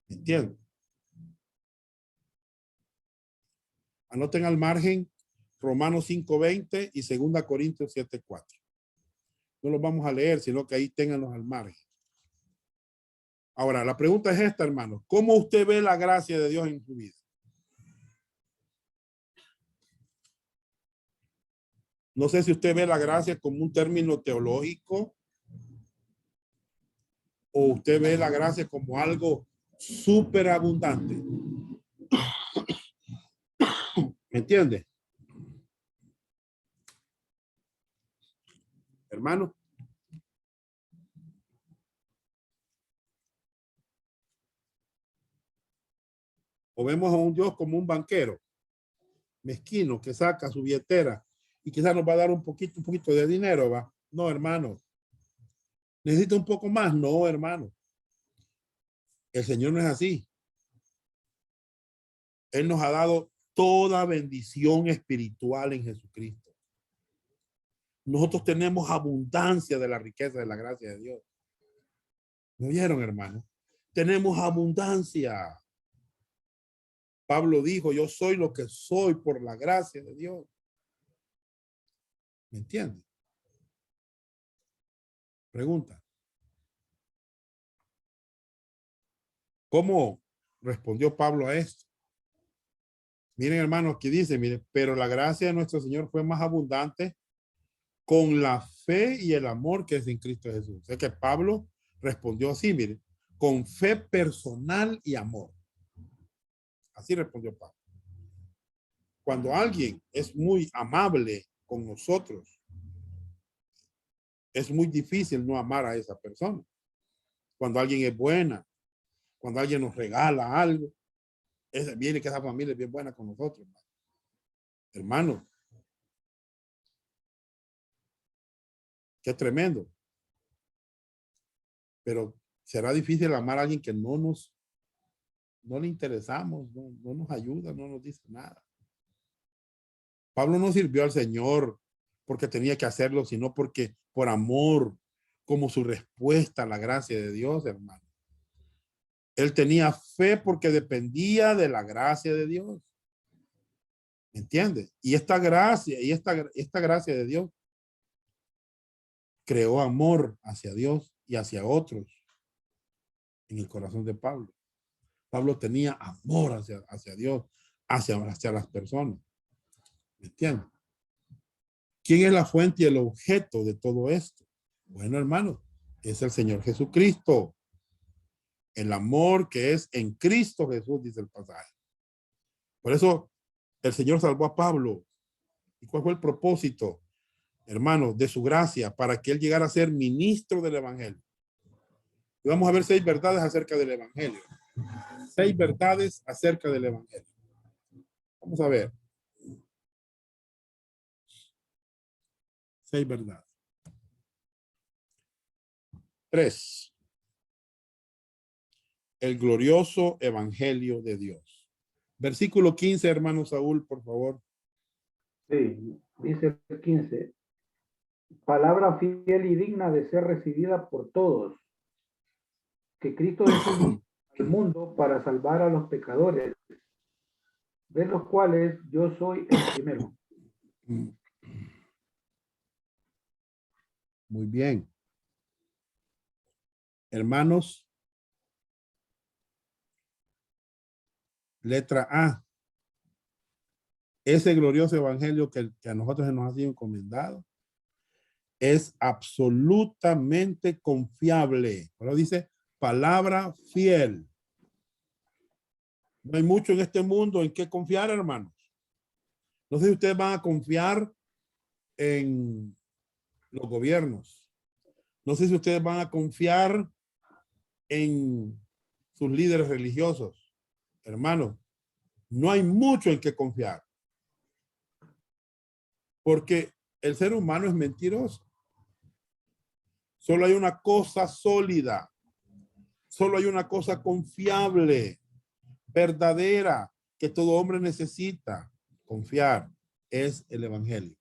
¿Entienden? Anoten al margen Romanos 5:20 y 2 Corintios 7:4. No los vamos a leer, sino que ahí ténganlos al margen. Ahora, la pregunta es esta, hermanos. ¿Cómo usted ve la gracia de Dios en su vida? No sé si usted ve la gracia como un término teológico o usted ve la gracia como algo súper abundante. ¿Me entiende? Hermano. O vemos a un Dios como un banquero mezquino que saca su billetera y quizás nos va a dar un poquito de dinero, ¿va? No, hermano. ¿Necesita un poco más? No, hermano. El Señor no es así. Él nos ha dado toda bendición espiritual en Jesucristo. Nosotros tenemos abundancia de la riqueza de la gracia de Dios. ¿Me oyeron, hermano? Tenemos abundancia. Pablo dijo, yo soy lo que soy por la gracia de Dios. ¿Me entiende? Pregunta. ¿Cómo respondió Pablo a esto? Miren, hermanos, aquí dice, miren, pero la gracia de nuestro Señor fue más abundante con la fe y el amor que es en Cristo Jesús. O sea que Pablo respondió así, miren, con fe personal y amor. Así respondió Pablo. Cuando alguien es muy amable con nosotros, es muy difícil no amar a esa persona. Cuando alguien es buena, cuando alguien nos regala algo, viene que esa familia es bien buena con nosotros. Hermano, qué tremendo. Pero será difícil amar a alguien que no le interesamos, no nos ayuda, no nos dice nada. Pablo no sirvió al Señor porque tenía que hacerlo, sino porque por amor, como su respuesta a la gracia de Dios, hermano. Él tenía fe porque dependía de la gracia de Dios. ¿Me entiende? Y esta gracia, esta gracia de Dios creó amor hacia Dios y hacia otros en el corazón de Pablo. Pablo tenía amor hacia Dios, hacia las personas. ¿Me entiende? ¿Quién es la fuente y el objeto de todo esto? Bueno, hermano, es el Señor Jesucristo. El amor que es en Cristo Jesús, dice el pasaje. Por eso el Señor salvó a Pablo. ¿Y cuál fue el propósito, hermano, de su gracia para que él llegara a ser ministro del Evangelio? Y vamos a ver 6 verdades acerca del Evangelio. 6 verdades acerca del Evangelio. Vamos a ver. 6 verdades. 3. El glorioso Evangelio de Dios. Versículo 15, hermano Saúl, por favor. Sí, dice el 15. Palabra fiel y digna de ser recibida por todos. Que Cristo Jesús vino al mundo para salvar a los pecadores, de los cuales yo soy el primero. Muy bien. Hermanos, letra A. Ese glorioso evangelio que a nosotros nos ha sido encomendado es absolutamente confiable. Pero dice palabra fiel. No hay mucho en este mundo en qué confiar, hermanos. No sé si ustedes van a confiar en los gobiernos. No sé si ustedes van a confiar en sus líderes religiosos. Hermanos, no hay mucho en qué confiar. Porque el ser humano es mentiroso. Solo hay una cosa sólida. Solo hay una cosa confiable, verdadera, que todo hombre necesita confiar. Es el evangelio.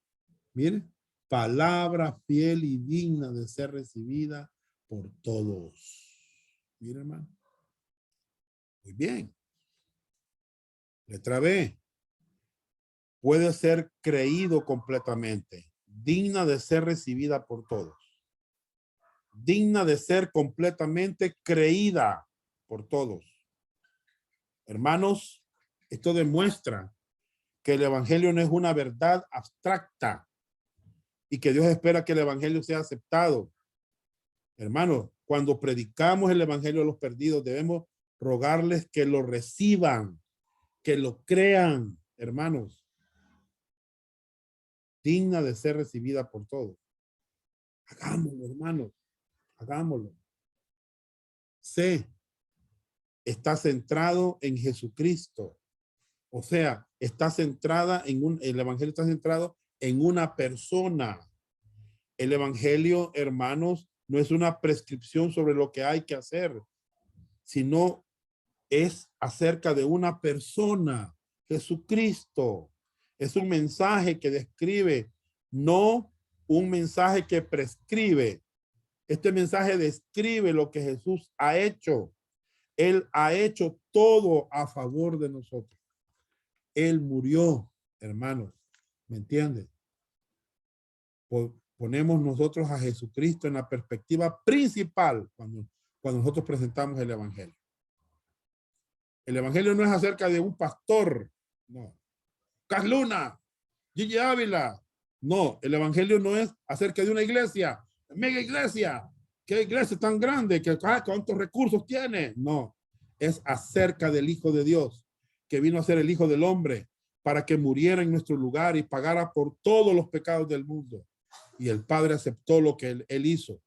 Mire, palabra fiel y digna de ser recibida por todos. Mire, hermano. Muy bien. Letra B. Puede ser creído completamente. Digna de ser recibida por todos. Digna de ser completamente creída por todos. Hermanos, esto demuestra que el evangelio no es una verdad abstracta y que Dios espera que el evangelio sea aceptado. Hermanos, cuando predicamos el evangelio a los perdidos, debemos rogarles que lo reciban, que lo crean, hermanos. Digna de ser recibida por todos. Hagámoslo, hermanos. Hagámoslo. C. Está centrado en Jesucristo. O sea, está centrada el evangelio está centrado en una persona. El evangelio, hermanos, no es una prescripción sobre lo que hay que hacer, sino es acerca de una persona, Jesucristo. Es un mensaje que describe, no un mensaje que prescribe. Este mensaje describe lo que Jesús ha hecho. Él ha hecho todo a favor de nosotros. Él murió, hermanos. ¿Me entiendes? Ponemos nosotros a Jesucristo en la perspectiva principal cuando nosotros presentamos el evangelio. El evangelio no es acerca de un pastor, no. Casluna, Gigi Ávila, no. El evangelio no es acerca de una iglesia, mega iglesia. ¿Qué iglesia tan grande? ¿Cuántos recursos tiene? No. Es acerca del Hijo de Dios, que vino a ser el Hijo del Hombre para que muriera en nuestro lugar y pagara por todos los pecados del mundo. Y el Padre aceptó lo que él hizo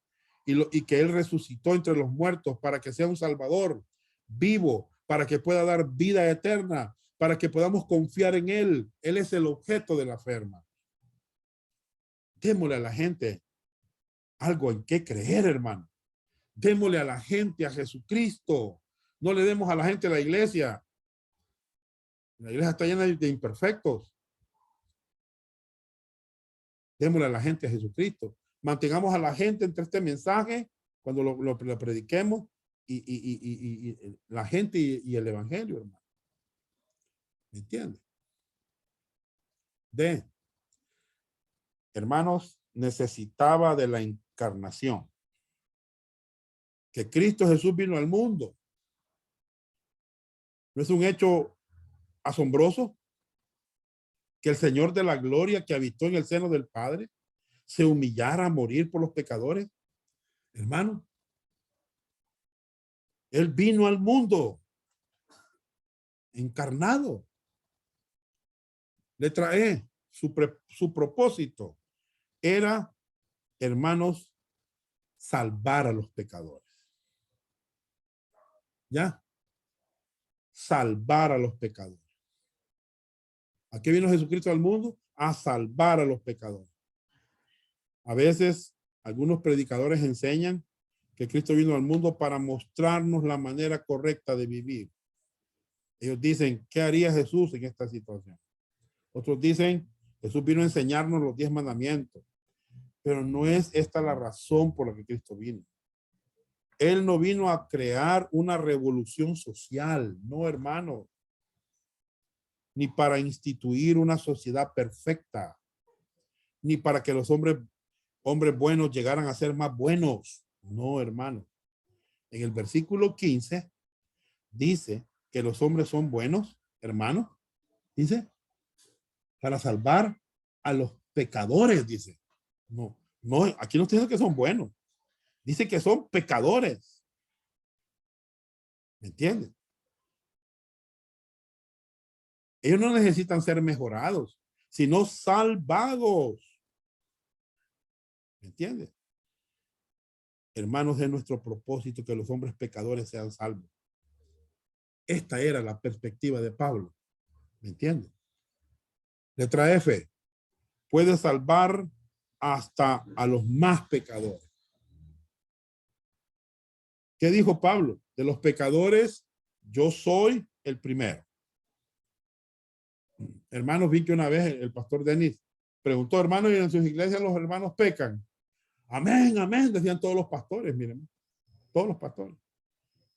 y que él resucitó entre los muertos para que sea un Salvador vivo, para que pueda dar vida eterna, para que podamos confiar en él. Él es el objeto de la fe, hermano. Démosle a la gente algo en qué creer, hermano. Démosle a la gente a Jesucristo. No le demos a la gente la iglesia. La iglesia está llena de imperfectos. Démosle a la gente a Jesucristo. Mantengamos a la gente entre este mensaje cuando lo prediquemos y la gente y el evangelio, hermano. ¿Me entiende? Hermanos, necesitaba de la encarnación. Que Cristo Jesús vino al mundo. ¿No es un hecho asombroso? Que el Señor de la gloria que habitó en el seno del Padre se humillara a morir por los pecadores. Hermano, Él vino al mundo encarnado. Letra E, su propósito era, hermanos, salvar a los pecadores. ¿Ya? Salvar a los pecadores. ¿A qué vino Jesucristo al mundo? A salvar a los pecadores. A veces, algunos predicadores enseñan que Cristo vino al mundo para mostrarnos la manera correcta de vivir. Ellos dicen, ¿qué haría Jesús en esta situación? Otros dicen, Jesús vino a enseñarnos los 10 mandamientos. Pero no es esta la razón por la que Cristo vino. Él no vino a crear una revolución social, no, hermano. Ni para instituir una sociedad perfecta. Ni para que los hombres buenos llegaran a ser más buenos. No, hermano. En el versículo 15 dice que los hombres son buenos, hermano. Dice, para salvar a los pecadores, dice. No, aquí no dice que son buenos. Dice que son pecadores. ¿Me entienden? Ellos no necesitan ser mejorados, sino salvados. ¿Me entienden? Hermanos, es nuestro propósito que los hombres pecadores sean salvos. Esta era la perspectiva de Pablo. ¿Me entienden? Letra F. Puede salvar hasta a los más pecadores. ¿Qué dijo Pablo? De los pecadores, yo soy el primero. Hermanos, vi que una vez el pastor Denis preguntó, hermanos, ¿y en sus iglesias los hermanos pecan? Amén, amén, decían todos los pastores, miren, todos los pastores.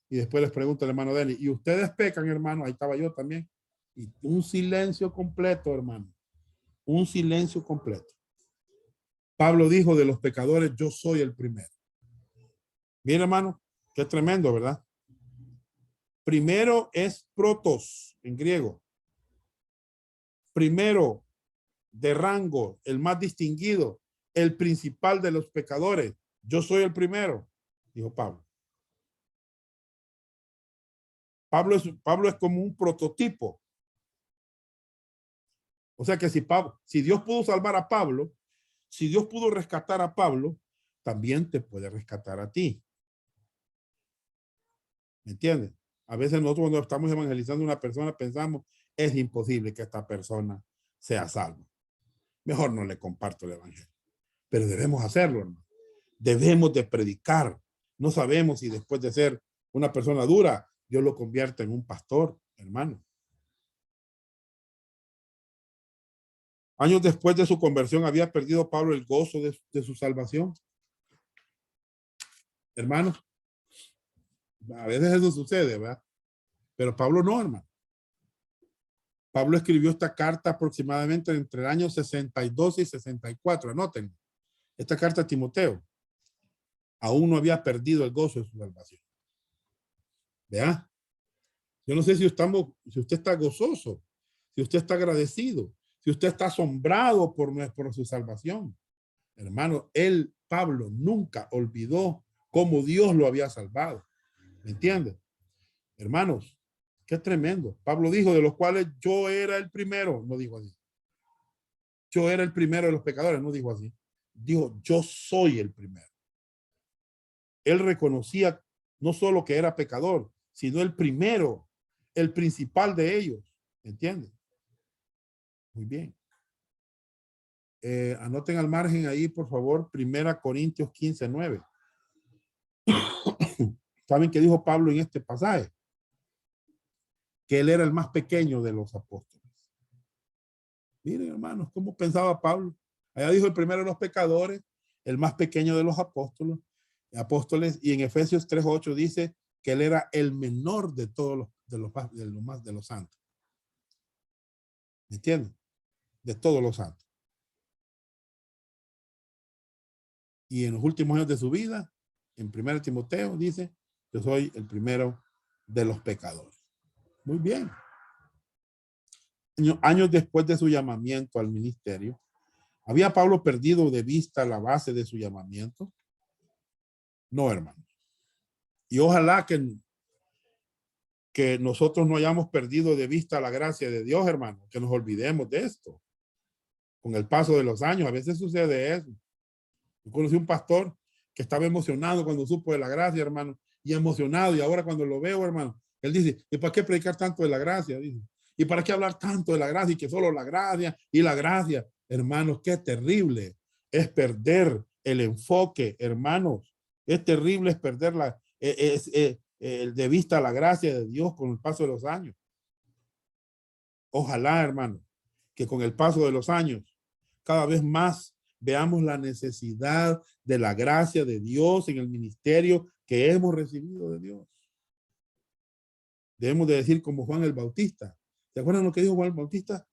Y después les pregunta el hermano Denis, ¿y ustedes pecan, hermano? Ahí estaba yo también. Y un silencio completo, hermano. Un silencio completo. Pablo dijo de los pecadores, yo soy el primero. Mira, hermano, qué tremendo, ¿verdad? Primero es protos en griego. Primero de rango, el más distinguido, el principal de los pecadores. Yo soy el primero, dijo Pablo. Pablo es como un prototipo. O sea que si Dios pudo salvar a Pablo, si Dios pudo rescatar a Pablo, también te puede rescatar a ti. ¿Me entiendes? A veces nosotros cuando estamos evangelizando a una persona pensamos, es imposible que esta persona sea salva. Mejor no le comparto el evangelio. Pero debemos hacerlo, hermano. Debemos de predicar. No sabemos si después de ser una persona dura, Dios lo convierte en un pastor, hermano. Años después de su conversión, ¿había perdido Pablo el gozo de su salvación? Hermanos, a veces eso sucede, ¿verdad? Pero Pablo no, hermano. Pablo escribió esta carta aproximadamente entre el año 62 y 64. Anoten. Esta carta a Timoteo. Aún no había perdido el gozo de su salvación. ¿Vea? Yo no sé si usted está gozoso, si usted está agradecido, si usted está asombrado por su salvación. Hermano, Pablo, nunca olvidó cómo Dios lo había salvado. ¿Me entiende? Hermanos, qué tremendo. Pablo dijo, de los cuales yo era el primero. No dijo así. Yo era el primero de los pecadores. No dijo así. Dijo, yo soy el primero. Él reconocía no solo que era pecador, sino el primero, el principal de ellos. ¿Entienden? Muy bien. Anoten al margen ahí, por favor, 1 Corintios 15:9. ¿Saben qué dijo Pablo en este pasaje? Que él era el más pequeño de los apóstoles. Miren, hermanos, cómo pensaba Pablo. Allá dijo el primero de los pecadores, el más pequeño de los apóstoles, y en Efesios 3:8 dice que él era el menor de todos los santos. ¿Me entienden? De todos los santos. Y en los últimos años de su vida, en 1 Timoteo dice, yo soy el primero de los pecadores. Muy bien. Años después de su llamamiento al ministerio, ¿había Pablo perdido de vista la base de su llamamiento? No, hermano. Y ojalá que nosotros no hayamos perdido de vista la gracia de Dios, hermano, que nos olvidemos de esto. Con el paso de los años, a veces sucede eso. Yo conocí un pastor que estaba emocionado cuando supo de la gracia, hermano, y emocionado, y ahora cuando lo veo, hermano, él dice, ¿y para qué predicar tanto de la gracia? Dice, ¿y para qué hablar tanto de la gracia y que solo la gracia y la gracia? Hermanos, qué terrible es perder el enfoque, hermanos. Es terrible es perder de vista la gracia de Dios con el paso de los años. Ojalá, hermano, que con el paso de los años, cada vez más veamos la necesidad de la gracia de Dios en el ministerio que hemos recibido de Dios. Debemos de decir como Juan el Bautista. ¿Se acuerdan lo que dijo Juan el Bautista?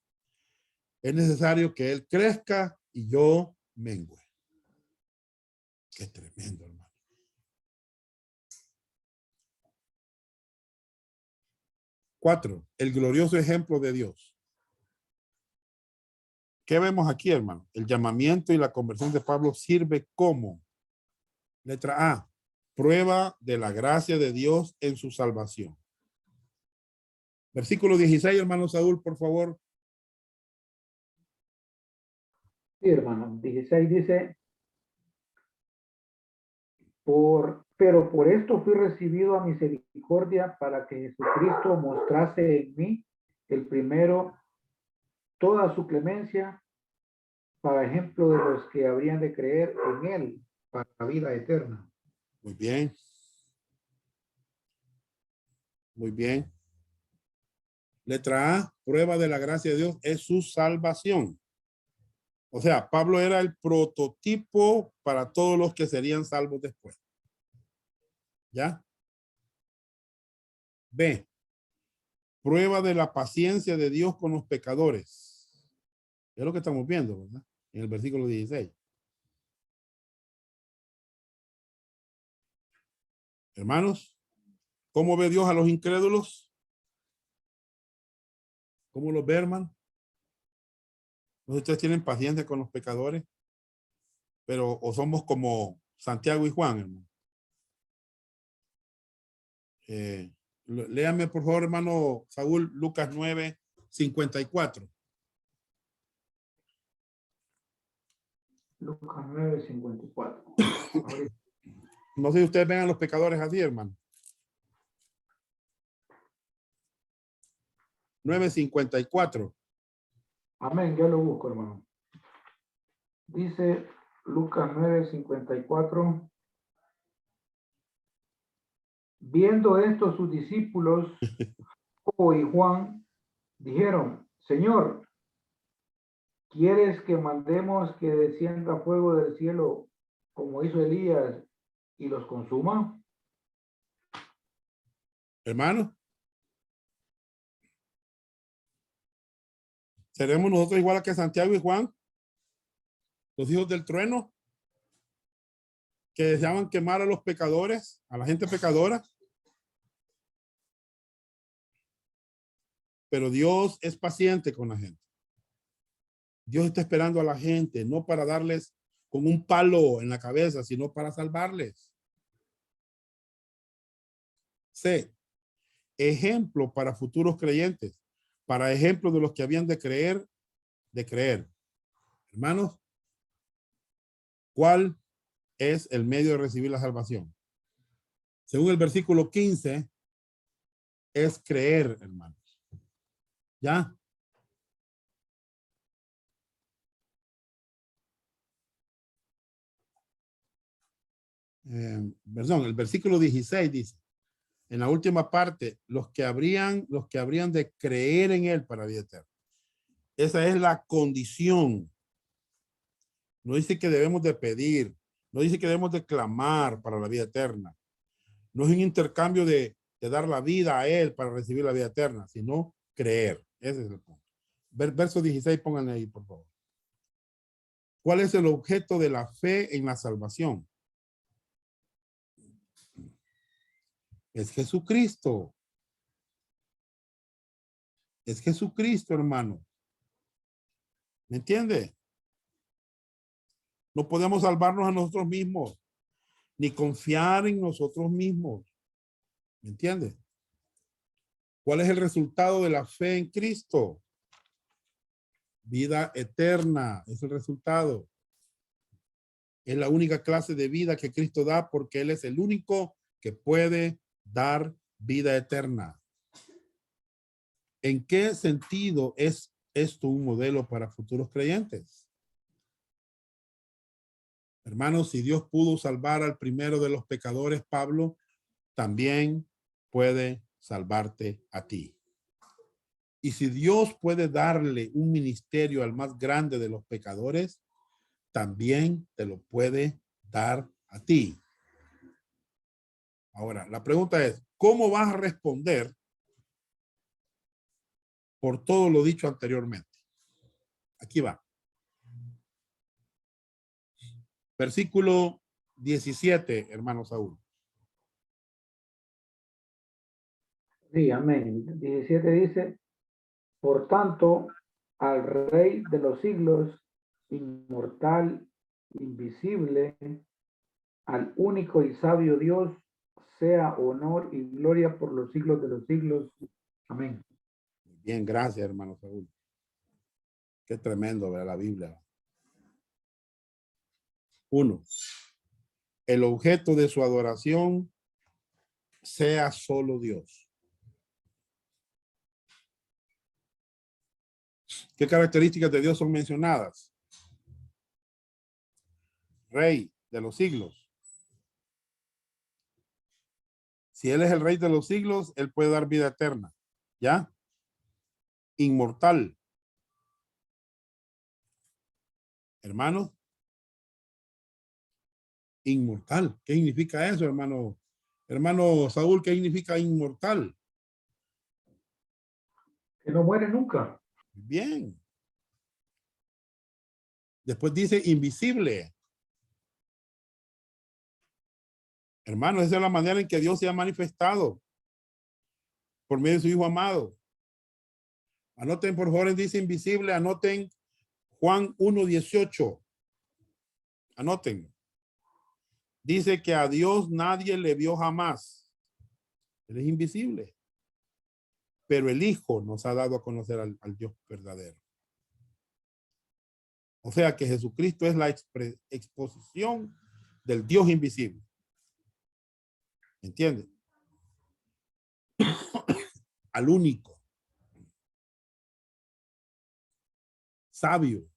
Es necesario que él crezca y yo mengüe. Qué tremendo, hermano. Cuatro, el glorioso ejemplo de Dios. ¿Qué vemos aquí, hermano? El llamamiento y la conversión de Pablo sirve como, letra A, prueba de la gracia de Dios en su salvación. Versículo 16, hermano Saúl, por favor. Sí, hermano. 16 dice, pero por esto fui recibido a misericordia para que Jesucristo mostrase en mí el primero toda su clemencia para ejemplo de los que habrían de creer en él para la vida eterna. Muy bien. Muy bien. Letra A, prueba de la gracia de Dios es su salvación. O sea, Pablo era el prototipo para todos los que serían salvos después. ¿Ya? B, prueba de la paciencia de Dios con los pecadores. Es lo que estamos viendo, ¿verdad? En el versículo 16. Hermanos, ¿cómo ve Dios a los incrédulos? ¿Cómo los ve, hermano? Ustedes tienen paciencia con los pecadores, pero o somos como Santiago y Juan, hermano. Léame, por favor, hermano Saúl, Lucas 9:54. Lucas 9:54. No sé si ustedes ven a los pecadores así, hermano. 9:54. Amén, yo lo busco, hermano. Dice Lucas 9:54. Viendo esto sus discípulos, Jacobo y Juan, dijeron, Señor, ¿quieres que mandemos que descienda fuego del cielo como hizo Elías y los consuma. Hermano, ¿seremos nosotros igual que Santiago y Juan, los hijos del trueno, que deseaban quemar a los pecadores, a la gente pecadora? Pero Dios es paciente con la gente. Dios está esperando a la gente, no para darles con un palo en la cabeza, sino para salvarles. C. Ejemplo para futuros creyentes, para ejemplo de los que habían de creer. Hermanos, ¿cuál es el medio de recibir la salvación? Según el versículo 15, es creer, hermanos. ¿Ya? Perdón, el versículo 16 dice, en la última parte, los que habrían de creer en él para vida eterna. Esa es la condición. No dice que debemos de pedir, no dice que debemos de clamar para la vida eterna. No es un intercambio de dar la vida a él para recibir la vida eterna, sino creer. Ese es el punto. Verso 16, pónganle ahí, por favor. ¿Cuál es el objeto de la fe en la salvación? Es Jesucristo. Es Jesucristo, hermano. ¿Me entiende? No podemos salvarnos a nosotros mismos, ni confiar en nosotros mismos. ¿Me entiende? ¿Cuál es el resultado de la fe en Cristo? Vida eterna es el resultado. Es la única clase de vida que Cristo da porque Él es el único que puede dar vida eterna. ¿En qué sentido es esto un modelo para futuros creyentes? Hermanos, si Dios pudo salvar al primero de los pecadores, Pablo, también puede salvarte a ti. Y si Dios puede darle un ministerio al más grande de los pecadores, también te lo puede dar a ti. Ahora, la pregunta es, ¿cómo vas a responder por todo lo dicho anteriormente? Aquí va. Versículo 17, hermano Saúl. Sí, amén. 17 dice, por tanto, al Rey de los siglos, inmortal, invisible, al único y sabio Dios, sea honor y gloria por los siglos de los siglos. Amén. Bien, gracias, hermano Saúl. Qué tremendo, ¿verdad? La Biblia. 1. El objeto de su adoración sea solo Dios. ¿Qué características de Dios son mencionadas? Rey de los siglos. Si Él es el Rey de los siglos, Él puede dar vida eterna. ¿Ya? Inmortal. Hermano. Inmortal. ¿Qué significa eso, hermano? Hermano Saúl, ¿qué significa inmortal? Que no muere nunca. Bien. Después dice invisible. Hermano, esa es la manera en que Dios se ha manifestado por medio de su Hijo amado. Anoten, por favor, dice invisible, anoten Juan 1:18. Anoten. Dice que a Dios nadie le vio jamás. Él es invisible. Pero el Hijo nos ha dado a conocer al Dios verdadero. O sea que Jesucristo es la exposición del Dios invisible. ¿Entiende? Al único. Sabio.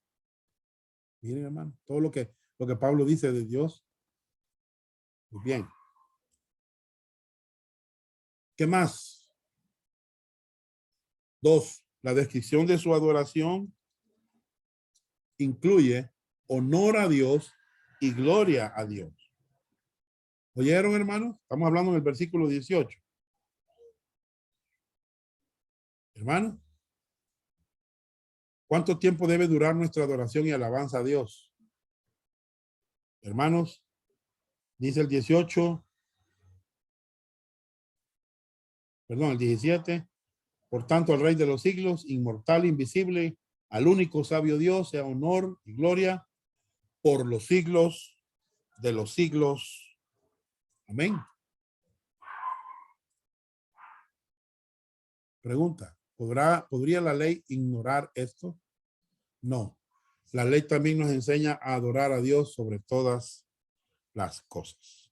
Miren, hermano, todo lo que Pablo dice de Dios. Muy bien. ¿Qué más? 2. La descripción de su adoración incluye honor a Dios y gloria a Dios. ¿Oyeron, hermanos? Estamos hablando en el versículo 18. Hermanos, ¿cuánto tiempo debe durar nuestra adoración y alabanza a Dios? Hermanos, dice el 18, perdón, el 17. Por tanto, al Rey de los siglos, inmortal, invisible, al único sabio Dios, sea honor y gloria por los siglos de los siglos. Amén. Pregunta, ¿podría la ley ignorar esto? No. La ley también nos enseña a adorar a Dios sobre todas las cosas.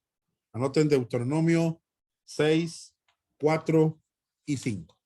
Anoten Deuteronomio 6, 4 y 5.